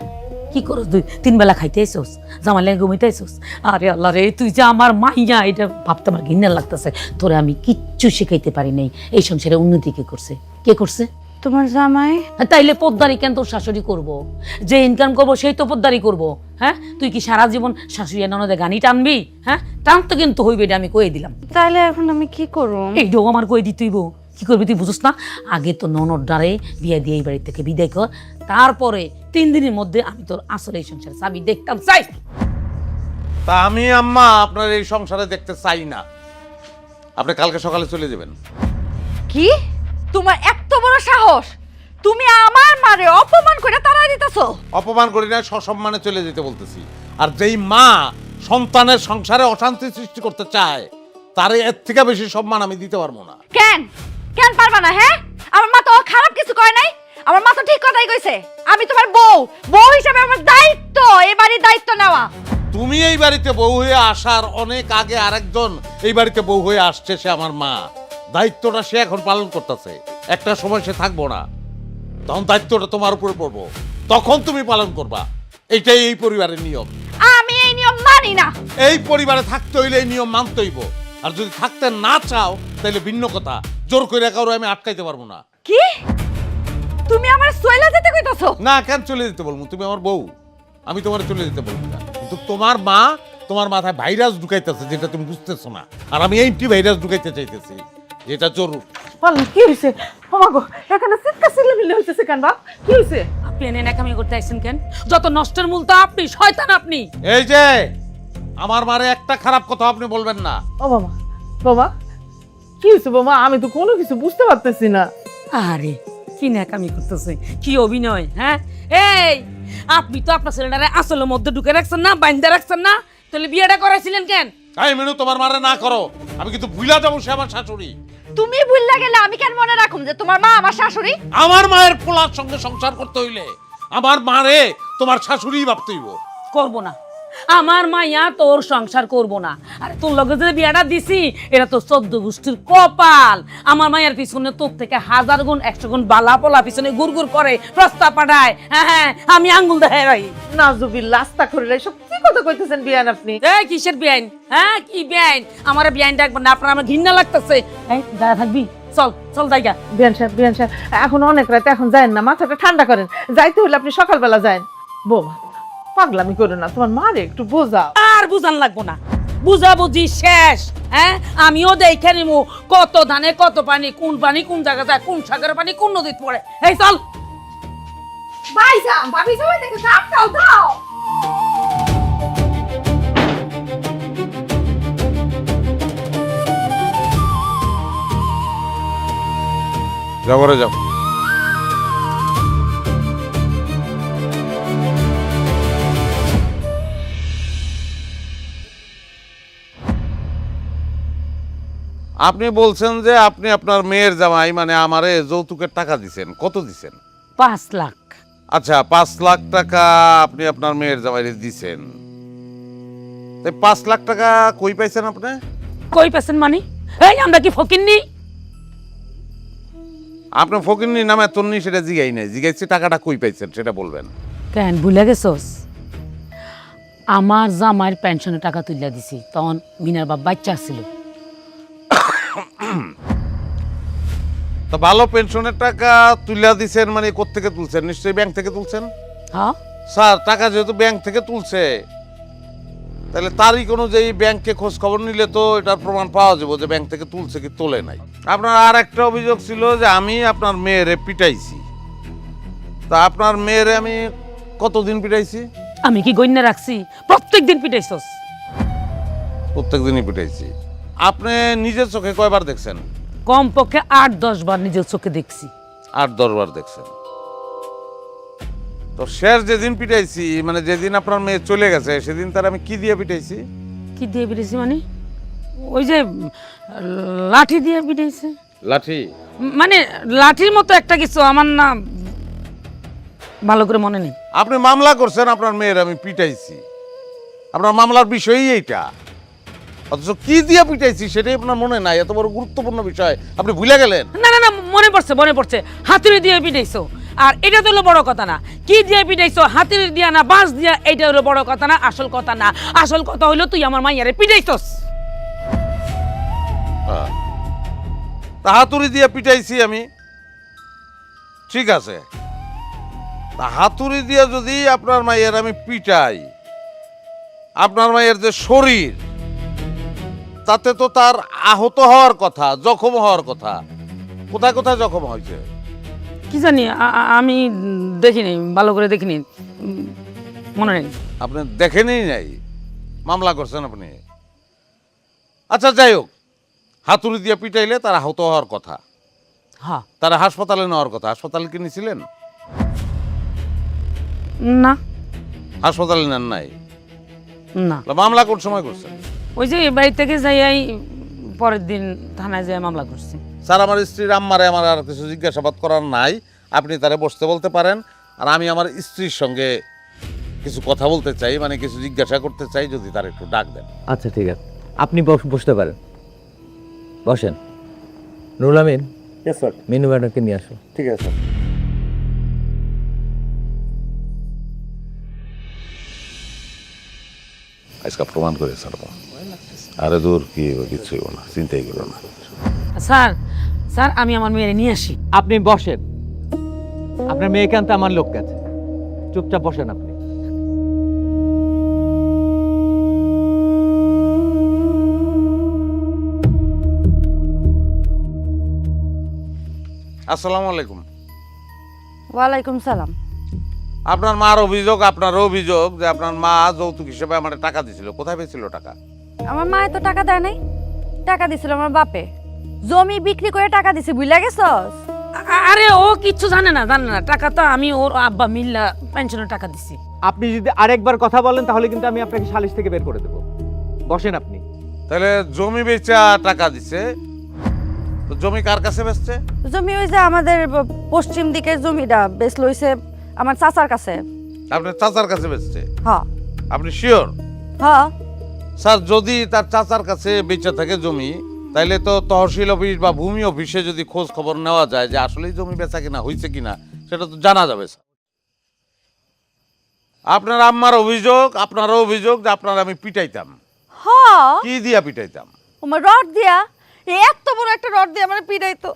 কি করস? তুই তিন বেলা খাইতে আইসস, জামা লেগে ঘুমাইতে আইসস? আরে আল্লাহ রে, তুই যে আমার মাইয়া, এটা ভাবতে আমার ঘৃণা লাগতেছে। তোরে আমি কিচ্ছু শিখাইতে পারি নাই। এই সংসারে উন্নতি কে করছে? কে করছে? তোমার জামাই। তাইলে পোদ্দারি কেন তোর শাশুড়ি করবো? যে ইনকাম করবো সেই তো পোদ্দারি করবো। হ্যাঁ, তুই কি সারা জীবন শাশুড়ি ননদে গানি টানবি? হ্যাঁ, টান তো কিন্তু হইবে, এটা আমি কয়ে দিলাম। তাইলে এখন আমি কি করুম? এইটাও আমার কয়ে দিতেইব। কি করবি তুই বুঝছ না? আগে তো ননদ ডারে বিয়ে দিয়ে এই বাড়ি থেকে বিদায় কর, তারপরে 3 দিনের মধ্যে আমি তোর আসলে এই সংসার চাবি দেখতাম চাই। তা আমি আম্মা আপনার এই সংসারে দেখতে চাই না। আপনি কালকে সকালে চলে যাবেন। কি? তোমার এত বড় সাহস? তুমি আমার মারে অপমান করে তাড়া দিতেছো? অপমান করি না, সসম্মানে চলে যেতে বলতেছি। আর যেই মা সন্তানের সংসারে অশান্তি সৃষ্টি করতে চায়, তার এর থেকে বেশি সম্মান আমি দিতে পারবো না। কেন কেন পারবা না? হ্যাঁ, আমার মা তো খারাপ কিছু কয় নাই, আমার মা তো ঠিক কথাই কইছে। আমি তোমার বউ, বউ হিসেবে আমার দায়িত্ব এই বাড়ির দায়িত্ব নেওয়া। তুমি এই বাড়িতে বউ হয়ে আসার অনেক আগে আরেকজন এই বাড়িতে বউ হয়ে আসছে, সে আমার মা। দায়িত্বটা সে এখন পালন করতেছে। একটা সময় সে থাকবো না, তখন দায়িত্বটা তোমার উপরে পড়বো, তখন তুমি পালন করবা। এইটাই এই পরিবারের নিয়ম। আমি এই নিয়ম মানি না। এই পরিবারে থাকতে হইলে এই নিয়ম মানতে হইব। আর যদি থাকতে না চাও তাহলে ভিন্ন কথা, জোর করে কারো আমি আটকাইতে পারবো না। কি তুমি আমার সোয়েলা যেতে কইতাছো? না, কেন চলে যেতে বলবো? তুমি আমার বউ, আমি তোমার চলে যেতে বলবো না। কিন্তু তোমার মা তোমার মাথায় ভাইরাস ঢুকাইতেছে, যেটা তুমি বুঝতেছো না, আর আমি এইটি ভাইরাস ঢুকাইতে চাইতেছি, যেটা জরুর। বলেন কি হয়েছে? ওমাগো, এখানে চিৎকার চিল্লামিল্লি হইতেছে কেন বাপ? কি হয়েছে? আপনি এনে নাকামি করতে আইছেন কেন? যত নষ্টের মূল তো আপনি, শয়তান আপনি। এই যে আমার মারে একটা খারাপ কথা আপনি বলবেন না। ও বাবা, বাবা কি হয়েছে বাবা? আমি তো কোনো কিছু বুঝতে পারতেছি না। আরে কি নাকামি করতেছে, কি অভিনয়! হ্যাঁ, এই আপনি তো আপনার ছেলেটারে আসলের মধ্যে ঢুকে রাখছেন না, বাইন্দা রাখছেন না, তাহলে বিয়েটা করাইছিলেন কেন? তাই মেনু তোমার মারে না করো, আমি কিন্তু ভুলা যাবো সে আমার শাশুড়ি। তুমি ভুললা গেলে আমি কেন মনে রাখুম যে তোমার মা আমার শাশুড়ি? আমার মায়ের পোলার সঙ্গে সংসার করতে হইলে আমার মারে তোমার শাশুড়ি ভাবতে হইব। করব না, আমার মাইয়া তোর সংসার করব না। আর তোর লগে যে বিয়াটা দিছি এটা তো 14 গোষ্ঠীর কপাল। আমার মায়ের পিছনে তোর থেকে 1000 গুণ 100 গুণ বালা পোলা পিছনে গুড়গুড় করে, প্রস্তাব পাঠায়। হ্যাঁ, আমি আঙ্গুল দেখাই রাই। নাজুবিল্লাহ, আস্তাগফিরুল্লাহ, এসব কি কথা কইতেছেন বিয়ান আপনি? এই কিসের বিয়াইন? হ্যাঁ, কি বিয়াইন? আমার বিয়াইন ডাকবেন না, আপনার আমার ঘৃণা লাগতেছে। এই দাঁড়া থাকবি, চল চল জায়গা। বিয়ান সাহেব, এখন অনেক রাত, এখন যায়েন না, মাথাটা ঠান্ডা করেন। যাইতে হলে আপনি সকালবেলা যায়েন। বৌমা, পাগলামি করো না, তোমার মারে একটু বোঝাও। আর বুঝান লাগবো না, বুঝাবুঝি শেষ। হ্যাঁ, আমিও দেখে নিমু কত ধানে কত পানি, কোন পানি কোন জায়গা যায়, কোন সাগরের পানি কোন নদীতে পড়ে। এই চল। ভাইজান, ভাবি সবাই দেখে দাও দাও। যাও ঘরে যাও। আপনি বলছেন যে আপনি আপনার মেয়ের জামাই মানে আমারে যৌতুকের টাকা দিছেন, কত দিছেন? 5 লাখ। আচ্ছা, 5 লাখ টাকা আপনি আপনার মেয়ের জামাইরে দিছেন। তাই 5 লাখ টাকা কই পাইছেন আপনি? কই পেছেন মানে? এই আমরা কি ফকিন্নি? আপনি ফকিন্নি নামে তন্নি সেটা জিগাই নাই, জিগাইছি টাকাটা কই পাইছেন সেটা বলবেন। কেন ভুলে গেছস? আমার জামাইয়ের পেনশনের টাকা তুইলা দিছি, তখন মিনার বাপ বাচ্চা ছিল। তো ভালো পেনশনের টাকা তুইলা দিছেন মানে কোত্থেকে তুলছেন? নিশ্চয়ই ব্যাংক থেকে তুলছেন। হ্যাঁ, স্যার, টাকা যেহেতু ব্যাংক থেকে তুলছে তাহলে তারিখ অনুযায়ী ব্যাংকে খোঁজ খবর নিলে তো এটার প্রমাণ পাওয়া যাবে যে ব্যাংক থেকে তুলছে কি তোলে নাই। আপনার আর একটা অভিযোগ ছিল যে আমি আপনার মেয়েরে পিটাইছি। তা আপনার মেয়েরে আমি কতদিন পিটাইছি? আমি কি গণ্য রাখছি? প্রত্যেকদিন পিটাইছস। প্রত্যেক দিনই পিটাইছি। আপনি নিজের চোখে কয়বার দেখছেন? কমপক্ষে 8-10 বার নিজের চোখে দেখছি। 8-10 বার দেখছেন। তো শেষ যেদিন পিটাইছি মানে যেদিন আপনার মেয়ে চলে গেছে সেদিন তার আমি কি দিয়ে পিটাইছি? কি দিয়ে পিটাইছি মানে? ওই যে লাঠি দিয়ে পিটাইছে। লাঠি? মানে লাঠির মতো একটা কিছু, আমার না ভালো করে মনে নেই। আপনি মামলা করছেন আপনার মেয়ের আমি পিটাইছি, আপনার মামলার বিষয়ই এইটা, অথচ কি দিয়ে পিটাইছি সেটাই আপনার মনে নাই। এত বড় গুরুত্বপূর্ণ বিষয় আপনি ভুলে গেলেন। না না না, মনে পড়ছে। হাতুড়ি দিয়ে পিটাইছো, আর এটা তো হলো বড় কথা না। কি দিয়ে পিটাইছো, হাতুড়ি দিয়া না বাঁশ দিয়া, এইটা হলো বড় কথা না, আসল কথা না। আসল কথা হইলো তুই আমার মাইয়ারে পিটাইছস। তা হাতুড়ি দিয়ে পিটাইছি আমি, ঠিক আছে। তা হাতুড়ি দিয়ে যদি আপনার মায়ের আমি পিটাই, আপনার মায়ের যে শরীর তাতে তো তার আহত হওয়ার কথা, জখম হওয়ার কথা। কোথায় কোথায় জখম হয়েছে? কি জানি, আমি দেখিনি, ভালো করে দেখিনি, মনে নেই। আপনি দেখেনি নাই, মামলা করছেন আপনি। আচ্ছা যাই হোক, হাতুড়ি দিয়ে পিটাইলে তার আহত হওয়ার কথা, হ্যাঁ। তারা হাসপাতালে নেওয়ার কথা। হাসপাতালে কি নিয়েছিলেন? না, হাসপাতালে নেন নাই? না। মামলা কোন সময় করছেন? ওই যে বাড়ি থেকে যাই পরের দিন থানায় যাই মামলা করছি। স্যার, আমার স্ত্রীর আম্মারে আমার আর কিছু জিজ্ঞাসাবাদ করার নাই, আপনি তারে বসতে বলতে পারেন। আর আমি আমার স্ত্রীর সঙ্গে কিছু কথা বলতে চাই, মানে কিছু জিজ্ঞাসা করতে চাই, যদি তার একটু ডাক দেন। আচ্ছা ঠিক আছে, আপনি বসতে পারেন, বসেন। নুরুল আমিন, স্যার। মিনু ম্যাডামকে নিয়ে আসো। ঠিক আছে। আজকে প্রমাণ করে ছাড়বো। আরে দূর কি হইব, কিচ্ছু হইব না, চিন্তাই করো না। স্যার স্যার আমি আমার মেয়েরে নিয়ে আসি। আপনি বসেন, আপনার মেয়েকে আনতে আমার লোক গেছে, চুপচাপ বসেন আপনি। আসসালামু আলাইকুম। ওয়ালাইকুম সালাম। আপনার মার অভিযোগ, আপনারও অভিযোগ যে আপনার মা যৌতুক হিসেবে আমার টাকা দিছিল। কোথায় পেয়েছিল টাকা? আমার মায়ে তো টাকা দেয় নাই, টাকা দিছিল আমার বাপে। জমি বিক্রি করে টাকা দিছে, বুঝলা গেছস? আরে ও কিচ্ছু জানে না টাকা তো আমি ওর আব্বা মিল্লা পেনশনের টাকা দিছি। আপনি যদি আরেকবার কথা বলেন তাহলে কিন্তু আমি আপনাকে সালিশ থেকে বের করে দেব। বসেন আপনি। তাহলে জমি বেচা টাকা দিছে, তো জমি কার কাছে বেচছে? জমি ওই যে আমাদের পশ্চিম দিকের জমিটা বেশ লইছে আমার চাচার কাছে। আপনার চাচার কাছে বেচছে? হ্যাঁ। আপনি শিওর? হ্যাঁ। স্যার, যদি তার চাচার কাছে বেচা থাকে জমি, তাইলে তো তহসিল অফিস বা ভূমি অফিসে যদি খোঁজ খবর নেওয়া যায় যে আসলেই জমি বেচা কিনা হয়েছে কিনা, সেটা তো জানা যাবে স্যার। আপনার আম্মার অভিযোগ, আপনারও অভিযোগ যে আপনার আমি পিটাইতাম। হ্যাঁ। কি দিয়া পিটাইতাম? আমার রড দিয়া, এত বড় একটা রড দিয়া আমার পিটাইতো।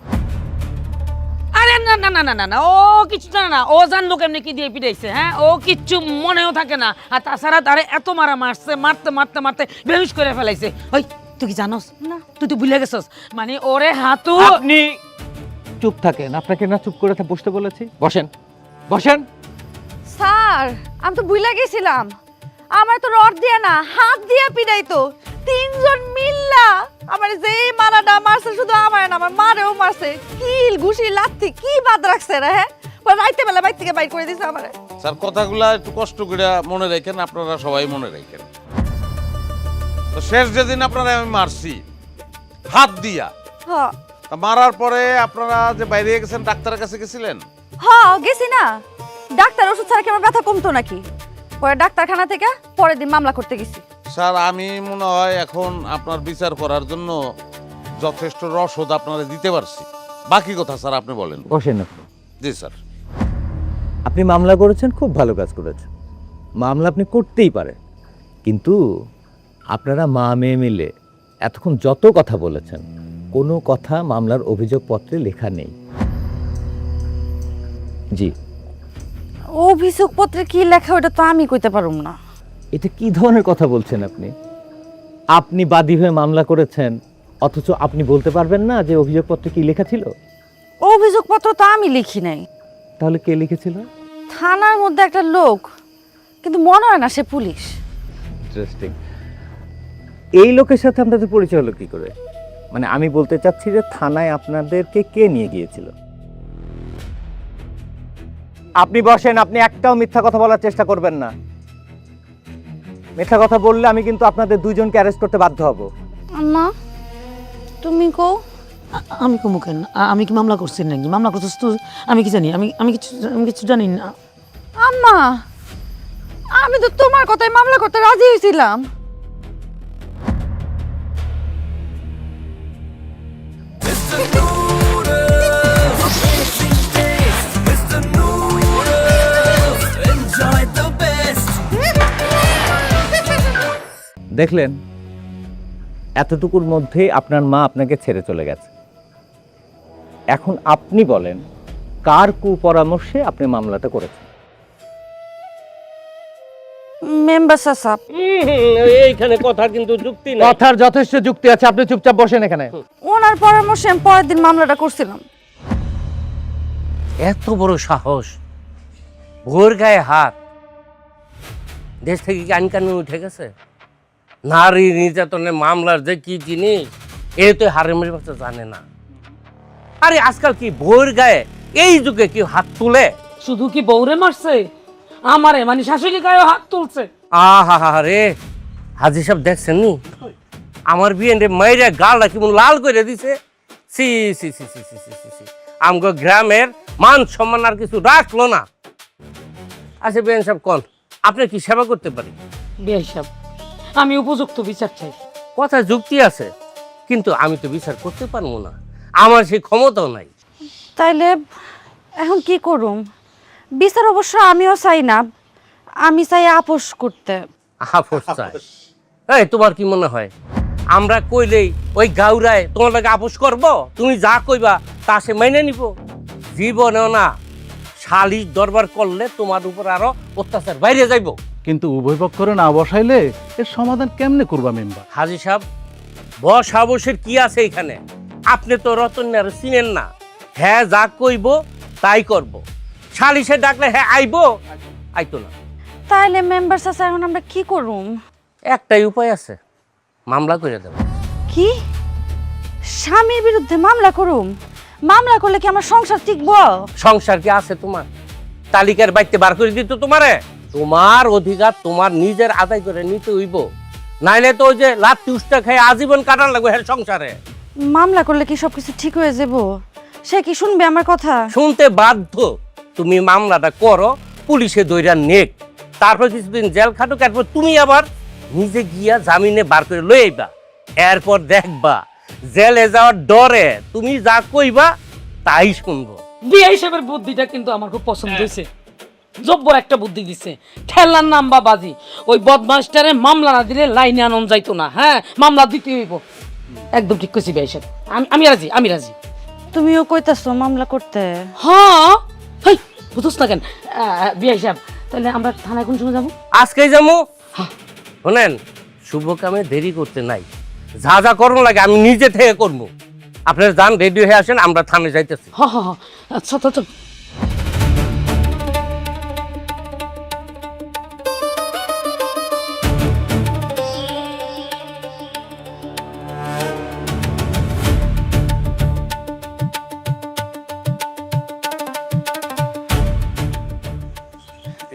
আরে না না না না না না, ও কিচ্ছু জানে না। ও জানলো কেমনি কি দিয়ে পিটাইছে, হ্যাঁ? ও কিচ্ছু মনেও থাকে না। আর তাছাড়া তারে এত মারা মারছে, মারতে মারতে মারতে বেহুশ করে ফেলাইছে। ওই তুই কি জানোস না? তুই তো ভুলে গেছস, মানে ওরে হাতু। আপনি চুপ থাকেন, আপনাকে না চুপ করে বসতে বলেছি। বসেন বসেন। স্যার, আমি তো ভুলে গেছিলাম, আমার তো রড দিয়া না হাত দিয়া পিটাইতো। তিনজন মিল্লা আমার যে মারাটা মারছে, শুধু আমার না আমার মারেও মারছে। কিল ঘুষি লাথি কি বাদ রাখছে রে, হ্যাঁ? রাইতে বেলা বাইর থেকে বাইর করে দিছে আমারে। স্যার, কথাগুলা একটু কষ্ট করে মনে রাখেন, আপনারা সবাই মনে রাখেন। তো শেষ যেদিন আপনারা আমি মারছি হাত দিয়া, হ্যাঁ তা মারার পরে আপনারা যে বাইরে গেছেন, ডাক্তারের কাছে গেছিলেন? হ্যাঁ গেছি না। ডাক্তার ওষুধ ছাড়া কি আমার ব্যথা কমতো নাকি? পরে ডাক্তারখানা থেকে পরের দিন মামলা করতে গেছি। স্যার, আমি মনে হয় এখন আপনার বিচার করার জন্য যথেষ্ট রসদ আপনারা দিতে পারছি। বাকি কথা স্যার আপনি বলেন। বসেন আপনি। জি স্যার। আপনি মামলা করেছেন, খুব ভালো কাজ করেছেন। মামলা আপনি করতেই পারেন, কিন্তু আপনারা মা মেয়ে মিলে এতক্ষণ যত কথা বলেছেন, কোনো কথা মামলার অভিযোগপত্রে লেখা নেই। জি। অভিযোগপত্রে কি লেখা ওটা তো আমি কইতে পারুম না। এটা কি ধরনের কথা বলছেন আপনি? আপনি বাদী হয়ে মামলা করেছেন, অথচ আপনি বলতে পারবেন না যে অভিযোগপত্রে কি লেখা ছিল? অভিযোগপত্র তো আমি লিখি নাই। তাহলে কে লিখেছিল? থানার মধ্যে একটা লোক, কিন্তু মনে হয় না সে পুলিশ। ইন্টারেস্টিং। এই লোকের সাথে আপনাদের পরিচয় হলো কি করে? মানে আমি বলতে চাচ্ছি যে থানায় আপনাদেরকে কে নিয়ে গিয়েছিল? আপনি বসেন, আপনি একটাও মিথ্যা কথা বলার চেষ্টা করবেন না। মিথ্যা কথা বললে আমি কিন্তু আপনাদের দুইজনকে অ্যারেস্ট করতে বাধ্য হব। আম্মা তুমি কো? আমি কমু কেন? আমি কি মামলা করছি নাকি? মামলা করছিস তুই? আমি কি জানি? আমি কিছু জানি না। আম্মা, আমি তো তোমার কথায় মামলা করতে রাজি হয়েছিলাম। দেখলেন, এতটুকুর মধ্যে আপনার মা আপনাকে ছেড়ে চলে গেছে। এখন আপনি বলেন, কার কুপরামর্শে আপনি মামলাটা করেছেন? মেম্বার সাহেব, এইখানে কথা কিন্তু যুক্তি না। কথার যথেষ্ট যুক্তি আছে, আপনি চুপচাপ বসেন এখানে। ওনার পরামর্শে আমি পরের দিন মামলাটা করছিলাম। এত বড় সাহস, ভোর গায়ে হাত! দেশ থেকে কি আইন কানুন উঠে গেছে? নারী নির্যাতনের মামলার যে কি জিনিস, এ তো হারেমের কথা জানে না। আরে আজকাল কি ভোর গায়ে এই যুগে কি হাত তুলে? শুধু কি বউরে মারছে, আমারে মানে শাশুড়ি গায়ে হাত তুলছে। আহা হা রে, হাজি সাহেব দেখছেন নি আমার বিয়ে মাইরা গালটা কেমন লাল করে দিছে। সি সি সি সি সি সি সি, আমগো গ্রামের মান সম্মান আর কিছু রাখলো না। আচ্ছা বিয়ান সাহেব, কোন আপনি কি সেবা করতে পারি? বিয়াই সাহেব, আমি উপযুক্ত বিচার চাই। কথা যুক্তি আছে, কিন্তু আমি তো বিচার করতে পারবো না, আমার সেই ক্ষমতাও নাই। তাইলে এখন কি করুম? বিচার অবশ্য আমিও চাই না, আমি চাই আপোষ করতে। আপোষ চাই? এই তোমার কি মনে হয় আমরা কইলেই ওই গাউরায় তোমার লাগে আপোষ করব? তুমি যা কইবা তা সে মেনে নিব? জীবনেও না। সালিশ দরবার করলে তোমার উপর আরো অত্যাচার বাইরে যাইব। কিন্তু উভয় পক্ষরে না বসাইলে এর সমাধান কেমনে করবা মেম্বার? হাজি সাহেব, বস আবশের কি আছে এখানে? আপনি তো রতন আর চিনেন না। হ্যাঁ যা কইব তাই করব। সালিশে ডাকলে হ্যাঁ আইব, আইতো না। তাহলে মেম্বার চাচা এখন আমরা কি করুম? একটাই উপায় আছে, মামলা করে দেব। কি স্বামীর বিরুদ্ধে মামলা করুম? মামলা করলে কি আমার সংসার টিকবো? সংসার কি আছে তোমার? তালিকার বাইতে বার করে দিত তোমারে? তোমার অধিকার তোমার নিজের আদায় করে নিতে হইব, নাইলে তো ওই যে লাত্তি উষ্টা খেয়ে আজীবন কাটান লাগবে হ্যাঁ সংসারে। মামলা করলে কি সবকিছু ঠিক হয়ে যাব? সে কি শুনবে আমার কথা? শুনতে বাধ্য। তুমি মামলাটা করো, পুলিশে দইরা নেক, তারপর কিছুদিন জেল খাটো, তারপর তুমি আবার নিজে গিয়া জামিনে বার করে লই আইবা। এরপর দেখবা জেলে যাওয়ার ডরে তুমি যা কইবা তাই শুনবো। বিয়ে হিসেবের বুদ্ধিটা কিন্তু আমার খুব পছন্দ হয়েছে। জব্বর একটা বুদ্ধি দিছে, ঠেলার নাম বা বাজি। ওই বদমাস্টারে মামলা না দিলে লাইনে আনন্দ যাইতো না। হ্যাঁ, মামলা দিতে হইব। একদম ঠিক কইছি বিয়ে হিসেব। আমি রাজি, আমি রাজি। তুমিও কইতাছো মামলা করতে? হ্যাঁ, হেই বুঝছ না কেন? বিয়ে হিসাব, তাহলে আমরা থানায় কোন সময় যাবো? আজকেই যাবো। শোনেন, শুভ কামে দেরি করতে নাই। যা যা করুন লাগে আমি নিজে থেকে করবো। আপনারা যান, রেডি হয়ে আসেন, আমরা থানায় যাইতেছি। হ্যাঁ হ্যাঁ হ্যাঁ, আচ্ছা তো চল।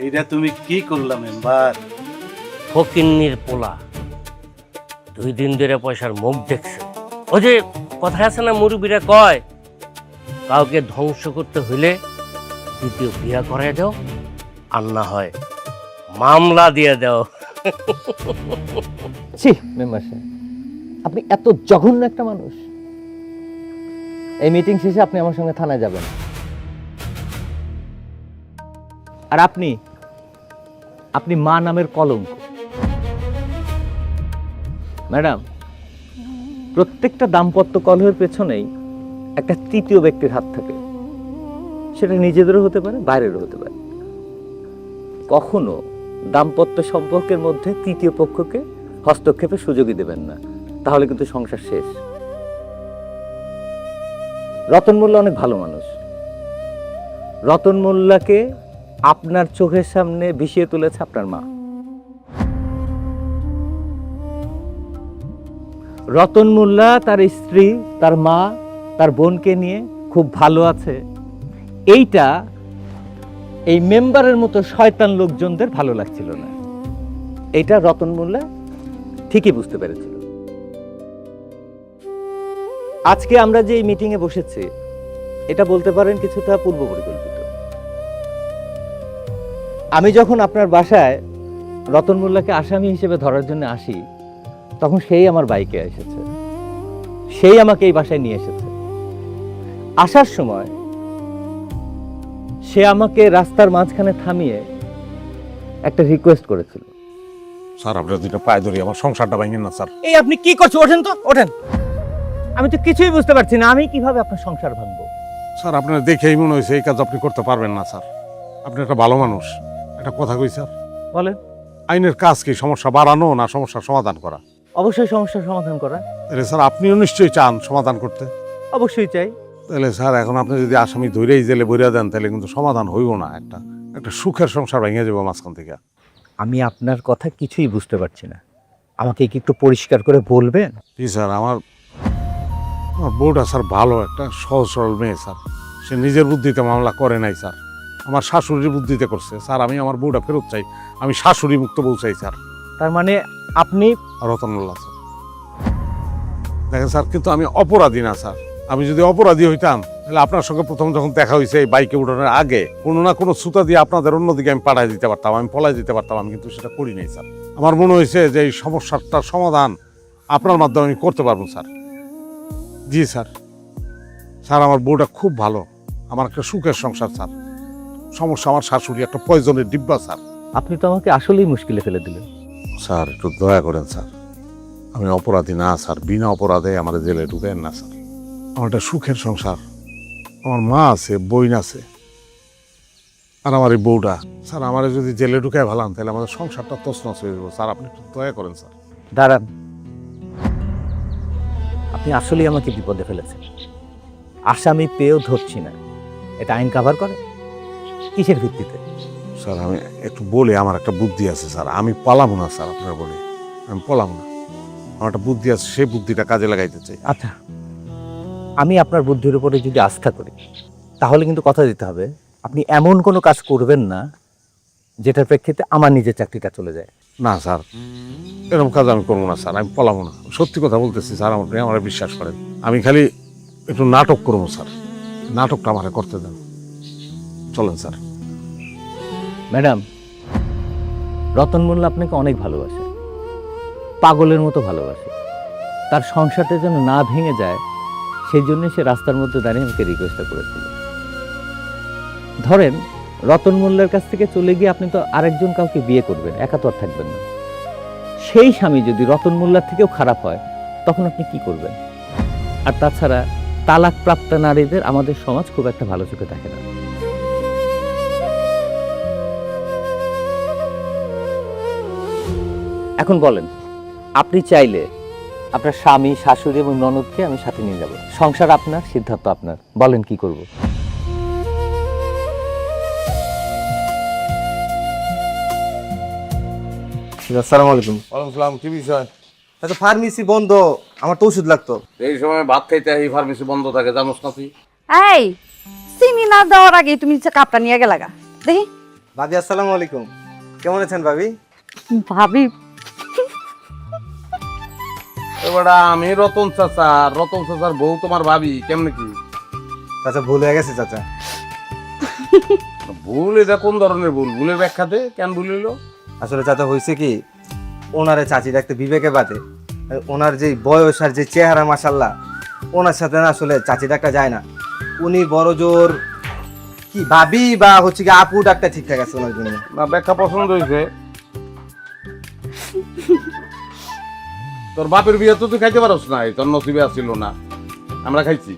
এইটা তুমি কি করলা মেম্বার? ফকিন্নির পোলা 2 দিন ধরে পয়সার মুখ দেখছে। ওই যে কথা আছে না, মুরব্বীরা কয় কাউকে ধ্বংস করতে হইলে দ্বিতীয় বিয়া করাই দাও, আর না হয় মামলা দিয়ে দাও। ছি মেম্বার সাহেব, আপনি এত জঘন্য একটা মানুষ। এই মিটিং শেষে আপনি আমার সঙ্গে থানায় যাবেন। আর আপনি মা নামের কলঙ্ক। ম্যাডাম, প্রত্যেকটা দাম্পত্য কলহের পেছনেই একটা তৃতীয় ব্যক্তির হাত থাকে। সেটা নিজেদেরও হতে পারে, বাইরেরও হতে পারে। কখনো দাম্পত্য সম্পর্কের মধ্যে তৃতীয় পক্ষকে হস্তক্ষেপের সুযোগই দেবেন না, তাহলে কিন্তু সংসার শেষ। রতন মোল্লা অনেক ভালো মানুষ। রতন মোল্লাকে আপনার চোখের সামনে ভিসিয়ে তুলেছে আপনার মা। রতন মোল্লা তার স্ত্রী, তার মা, তার বোনকে নিয়ে খুব ভালো আছে। এইটা এই মেম্বারের মতো শয়তান লোকজনদের ভালো লাগছিল না। এইটা রতন মোল্লা ঠিকই বুঝতে পেরেছিল। আজকে আমরা যে এই মিটিংয়ে বসেছি, এটা বলতে পারেন কিছুটা পূর্ব পরিকল্পিত। আমি যখন আপনার বাসায় রতন মোল্লাকে আসামি হিসেবে ধরার জন্য আসি, তখন সেই আমার বাইকে এসেছে, সেই আমাকে এই বাসায় নিয়ে এসেছে। আসার সময় সে আমাকে রাস্তার মাঝখানে থামিয়ে একটা রিকোয়েস্ট করেছিল। স্যার আপনার 2টা পায়ে ধরি, আমার সংসারটা ভাঙেন না স্যার। এই আপনি কি করছেন? ওঠেন তো, ওঠেন। আমি তো কিছুই বুঝতে পারছি না, আমি কিভাবে আপনার সংসার ভাঙবো? স্যার আপনার দেখেই মনে হয়েছে এই কাজ আপনি করতে পারবেন না স্যার। আপনি একটা ভালো মানুষ। একটা কথা কই স্যার, বলেন। আইনের কাজ কি সমস্যা বাড়ানো না সমস্যার সমাধান করা? অবশ্যই সমস্যার সমাধান করা। তাহলে স্যার আপনিও নিশ্চয়ই চান সমাধান করতে। অবশ্যই চাই। তাহলে স্যার এখন আপনি যদি আসামি ধরেই জেলে ভরিয়া দেন, তাহলে কিন্তু সমাধান হইব না। একটা সুখের সংসার ভেঙে যাবো মাঝখান থেকে। আমি আপনার কথা কিছুই বুঝতে পারছি না, আমাকে কি একটু পরিষ্কার করে বলবেন? জি স্যার, আমার বউটা স্যার ভালো, একটা সহজ সরল মেয়ে স্যার। সে নিজের বুদ্ধিতে মামলা করে নাই স্যার, আমার শাশুড়ির বুদ্ধিতে করছে স্যার। আমি আমার বউটা ফেরত চাই, আমি শাশুড়ি মুক্ত বউ চাই স্যার। তার মানে আপনি রতন মোল্লা স্যার। দেখেন স্যার, কিন্তু আমি অপরাধী না স্যার। আমি যদি অপরাধী হইতাম, তাহলে আপনার সঙ্গে প্রথম যখন দেখা হয়েছে এই বাইকে উঠানোর আগে কোনো না কোনো সুতা দিয়ে আপনাদের অন্যদিকে আমি পাঠাই দিতে পারতাম, আমি পলাই দিতে পারতাম। আমি কিন্তু সেটা করি নাই স্যার। আমার মনে হয়েছে যে এই সমস্যাটার সমাধান আপনার মাধ্যমে আমি করতে পারবো স্যার। জি স্যার। স্যার আমার বউটা খুব ভালো, আমার একটা সুখের সংসার স্যার। সমস্যা আমার শাশুড়ি একটা পয়জনের ডিব্বা স্যার। আপনি তো আমাকে আসলেই মুশকিলে ফেলে দিলেন। স্যার একটু দয়া করেন স্যার। আমি অপরাধী না স্যার, বিনা অপরাধে আমার জেলে ঢুকেন না স্যার। আমার একটা সুখের সংসার, আমার মা আছে, বোন আছে, আর আমার এই বউটা। স্যার আমার যদি জেলে ঢুকে ভালান তাহলে আমাদের সংসারটা তছনছ হয়ে যাবো। স্যার আপনি একটু দয়া করেন স্যার। দাঁড়ান, আপনি আসলেই আমাকে বিপদে ফেলেছেন। আসামি পেয়েও ধরছি না, এটা আইন কাভার করে? কিসের ভিত্তিতে? স্যার আমি একটু বলি, আমার একটা বুদ্ধি আছে স্যার, আমি পালাবো না স্যার, আপনারা বলি আমি পালাবো না। আমার একটা বুদ্ধি আছে, সেই বুদ্ধিটা কাজে লাগাইতে চাই। আচ্ছা, আমি আপনার বুদ্ধির উপরে যদি আস্থা করি, তাহলে কিন্তু কথা দিতে হবে আপনি এমন কোনো কাজ করবেন না যেটার প্রেক্ষিতে আমার নিজের চাকরিটা চলে যায়। না স্যার, এরকম কাজ আমি করবো না স্যার, আমি পালাবো না, সত্যি কথা বলতেছি স্যার, আপনি আমার বিশ্বাস করেন। আমি খালি একটু নাটক করবো স্যার, নাটকটা আমাকে করতে দেন, চলেন স্যার। ম্যাডাম, রতন মোল্লা আপনাকে অনেক ভালোবাসে, পাগলের মতো ভালোবাসে। তার সংসারটা যেন না ভেঙে যায় সেই জন্য সে রাস্তার মধ্যে দাঁড়িয়ে আমাকে রিকোয়েস্টটা করেছিল। ধরেন রতন মোল্লার কাছ থেকে চলে গিয়ে আপনি তো আরেকজন কাউকে বিয়ে করবেন, একা তো আর থাকবেন না। সেই স্বামী যদি রতন মোল্লার থেকেও খারাপ হয় তখন আপনি কি করবেন? আর তাছাড়া তালাক প্রাপ্ত নারীদের আমাদের সমাজ খুব একটা ভালো চোখে দেখে না। এখন বলেন, আপনি চাইলে আপনার স্বামী, শাশুড়ি এবং ননদকে আমি সাথে নিয়ে যাব। সংসার আপনার, সিদ্ধান্ত আপনার। বলেন কি করব? আসসালামু আলাইকুম। ওয়ালাইকুম সালাম। কি বিষয়? আচ্ছা, ফার্মেসি বন্ধ, আমার তো ওষুধ লাগতো। এই সময় ভাত খাইতে এই ফার্মেসি বন্ধ থাকে, জানোস না তুই? এই চিনি না দেওয়ার আগে তুমি কাপটা নিয়ে গেলা গা। দেখি ভাবি আসসালামু আলাইকুম, কেমন আছেন ভাবি? ভাবি এবার আমি রতন চাচা, রতন চাচার বউ তোমার ভাবি, কেমনে কি? চাচা ভুল হয়ে গেছে চাচা। ভুল এটা কোন ধরনের ভুল? ভুলের ব্যাখ্যা দে, কেন ভুল হইলো? আসলে চাচা হয়েছে কি, ওনারে চাচি ডাকতে বিবেকে বাদে, ওনার যে বয়স আর যে চেহারা মাশাল্লাহ, ওনার সাথে না আসলে চাচি ডাকটা যায় না। উনি বড় জোর কি ভাবি বা হচ্ছে কি আপু ডাকটা ঠিকঠাক আছে ওনার জন্য। না, ব্যাখ্যা পছন্দ হয়েছে। তোর বাপের বিয়ে তো তুই খাইতে পারস নাই, তোর নসিবে আসছিল না, আমরা খাইছি।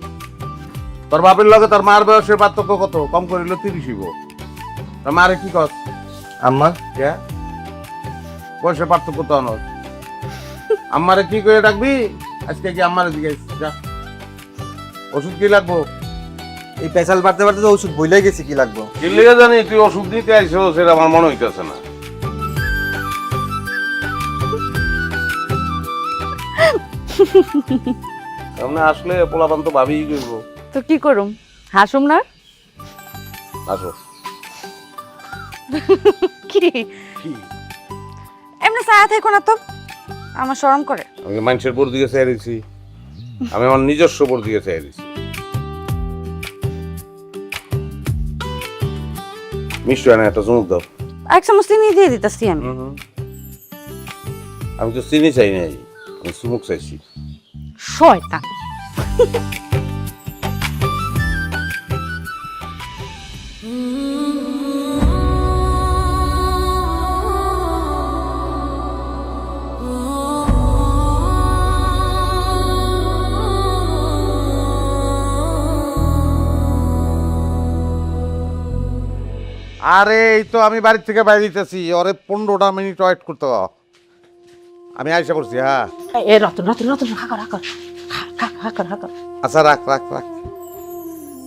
তোর বাপের লগে তোর মার বয়সের পার্থক্য কত? কম করিল 30 হইব। তোর মারে কি কস? আম্মা কে বয়সের পার্থক্য তো অনর। আম্মারে কি করে ডাকবি? আজকে কি আম্মারে জিজ্ঞেস যা, ওষুধ কি লাগবো? এই পেশাল বাড়তে বাড়তে তো ওষুধ বইলাই গেছি কি লাগবো। কি লেগে জানি তুই ওষুধ দিতে আইসো, সেটা আমার মনে হইতেছে না। সামনে আসলে পোলাপান তো ভাবিই করবো। তো কি করুম, হাসুম না? আসো। কি এমনি ছায়া থাকো না তো, আমার শরম করে। আমি মানুষের বোর দিকে চেয়ে দিছি, আমি আমার নিজস্ব বোর দিকে চেয়ে দিছি। মিষ্টি আনে একটা চুমুক দাও। এক চামচ চিনি দিয়ে দিতেছি আমি। আমি তো চিনি চাই নাই, আমি চুমুক চাইছি। শয়তান। আরে এই তো আমি বাড়ি থেকে বাইরে দিতেছি, ওরে 15টা মিনিট ওয়েট করতে হবে। আমি আইসা করছি। হ্যাঁ এ রতন রতন রতন হাকর হাকর হাকর হাকর। আচ্ছা রাখ রাখ রাখ।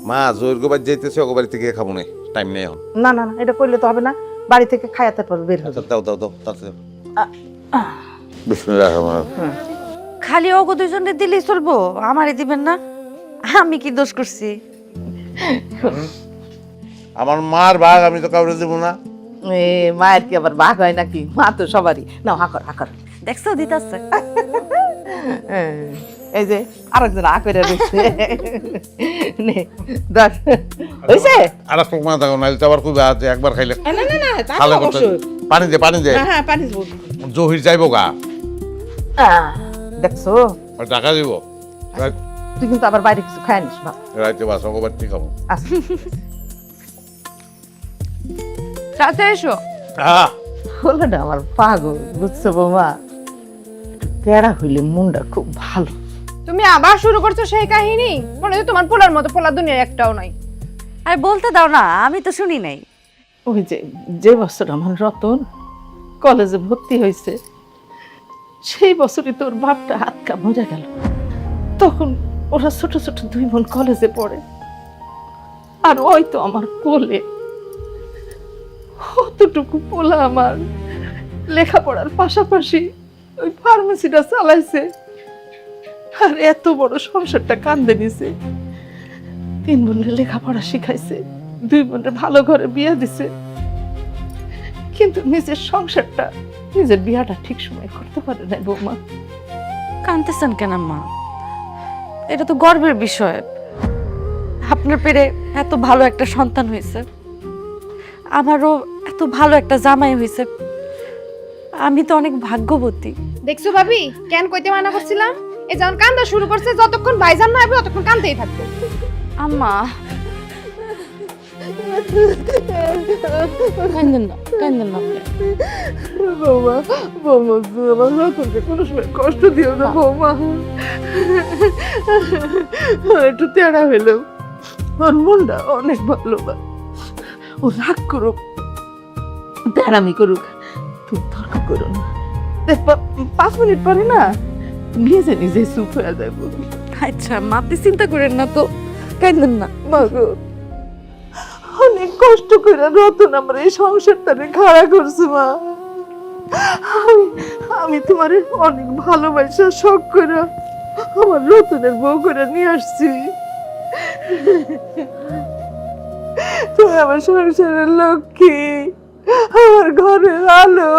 মা জোর গোবার যাইতেছে, ওগো বাড়ি থেকে খাবো না, টাইম নেই এখন। না না না, এটা করলে তো হবে না, বাড়ি থেকে খায়াতে পর বের হবে। আচ্ছা দাও দাও দাও তাড়াতাড়ি। বিসমিল্লাহির রহমানির রহিম। খালি ওগো দুইজনে দিলেই চলবো, আমারে দিবেন না? আমি কি দোষ করছি? আমার মার ভাগ আমি তো কাউরে দেবো না। এ মায়ের কি আবার ভাগ হয় নাকি? মা তো সবারই। নাও হাকর হাকর। দেখছো দিতাছে। এই যে আরেকজন আ করে রয়েছে। নে ধর, হইছে? আর এক মা দাও, নাইলে তো আবার কইবে যে একবার খাইলে না না না, তা খালে তো করতে। অবশ্যই। পানি দে পানি দে, হ্যাঁ হ্যাঁ, পানি দেবো। জহির যাইবো গা, দেখছো, আর টাকা দিব। তুই কিন্তু আবার বাইরে কিছু খায় নিস না। রাইতে বাস ওগো বাড়ি থেকে খাবো। আচ্ছা চাচা এসো। হ্যাঁ হলো না আমার পাগল, বুঝছো বৌমা? তেরা হইলে মনটা খুব ভালো। তুমি আবার শুরু করছো সেই কাহিনী, মনে হয় তোমার পোলার মতো পোলা দুনিয়ার একটাও নাই। আরে বলতে দাও না, আমি তো শুনি নাই। ওই যে বছর আমার রতন কলেজে ভর্তি হয়েছে, সেই বছরই তোর বাপটা হাতকা মরে গেল। তখন ওরা ছোট ছোট দুই বোন কলেজে পড়ে, আর ওই তো আমার কোলে। কতটুকু পোলা আমার লেখাপড়ার পাশাপাশি ওই ফার্মেসিটা চালাইছে, আর এত বড় সংসারটা কান্দে নিছে। 3 বোনের লেখাপড়া শিখাইছে, 2 বোনের ভালো ঘরে বিয়ে দিছে, কিন্তু নিজের সংসারটা, নিজের বিয়াটা ঠিক সময় করতে পারে না বৌমা। কাঁদতেছেন কেন মা? এটা তো গর্বের বিষয়, আপনার পেটে এত ভালো একটা সন্তান হয়েছে, আমারও এত ভালো একটা জামাই হয়েছে। আমি তো অনেক ভাগ্যবতী। দেখছো ভাবি, কেন কইতে মানা করছিলাম? এই যখন কান্দা শুরু করছে, যতক্ষণ ভাইজান না আসবে ততক্ষণ কান্দতেই থাকবো। আম্মা কান্দেন না আপনি। বৌমা বৌমা, আমার রতনকে কোনো সময় কষ্ট দিও না বৌমা। একটু তেড়া হইলেও ওর মনটা অনেক ভালো। ও রাগ করুক, তেড়ামি করুক, তুমি তর্ক করো না। দেখবা 5 মিনিট পরে না নিজে নিজে চুপ হয়ে যাবো। আচ্ছা মা, আপনি চিন্তা করেন না তো, কাঁদেন না। মাগো, অনেক কষ্ট করে রতন আমার এই সংসারটারে খাড়া করছে মা। আমি তোমারে অনেক ভালোবাসা শখ করে আমার রতনের বউ করে নিয়ে আসছি। তুমি আমার সংসারের লক্ষ্মী, আমার ঘরের আলো।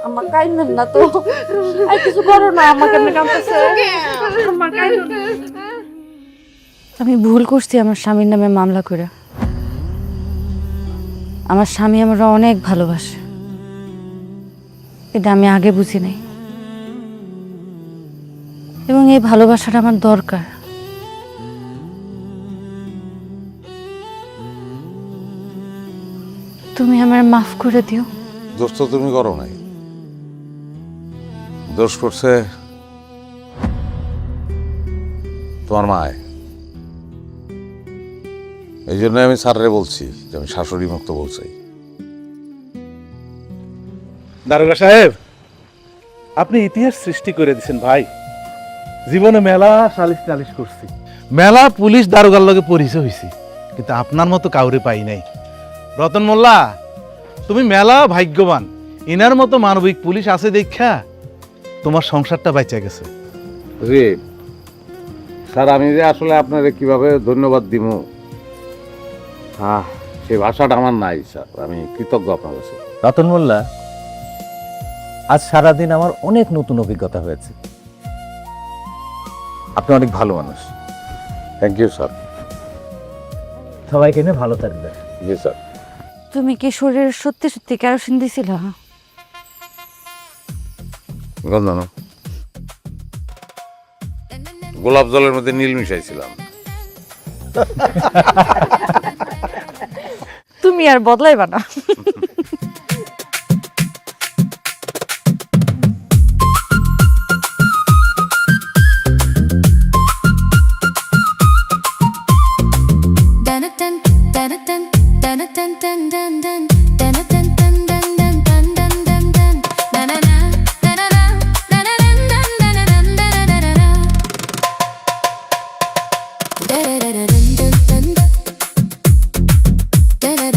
আমার কাঁদেন না তো, আর কিছু করো না, আমাকে এমনি কাঁদতেছে। আমার কাঁদেন না। আমি ভুল করছি আমার স্বামীর নামে মামলা করে। আমার স্বামী আমরা অনেক ভালোবাসে, এটা আমি আগে বুঝি নাই, এবং এই ভালোবাসাটা আমার দরকার। তুমি আমার মাফ করে দিও। দোষ তো তুমি করো নাই, দোষ করছে তোমার মায়। এই জন্য আমি স্যাররে বলছি যে আমি শাশুড়ি মুক্ত বলছি। দারোগা সাহেব, আপনি ইতিহাস সৃষ্টি করে দিয়েছেন ভাই। জীবনে মেলা সালিশ টালিশ করছি, মেলা পুলিশ দারোগার লগে পরিচয় হয়েছি, কিন্তু আপনার মতো কাউরে পাই নাই। রতন মোল্লা, তুমি মেলা ভাগ্যবান, ইনার মতো মানবিক পুলিশ আছে দেখা তোমার সংসারটা বাইচা গেছে। রে স্যার, আমি যে আসলে আপনারে কিভাবে ধন্যবাদ দিব, সেই ভাষাটা আমার নাই স্যার। আমি কৃতজ্ঞ আপনার কাছে। রতন মোল্লা, আজ সারাদিন আমার অনেক নতুন অভিজ্ঞতা হয়েছে। আপনি অনেক ভালো মানুষ। Thank you sir. সবাইকে নিয়ে ভালো থাকবে। জি স্যার। তুমি কি শরীরে সত্যি সত্যি কেরোসিন দিছিল? গন্ধন, গোলাপ জলের মধ্যে নীল মিশাইছিলাম। তুমি আর বদলাইবা না। Da da da da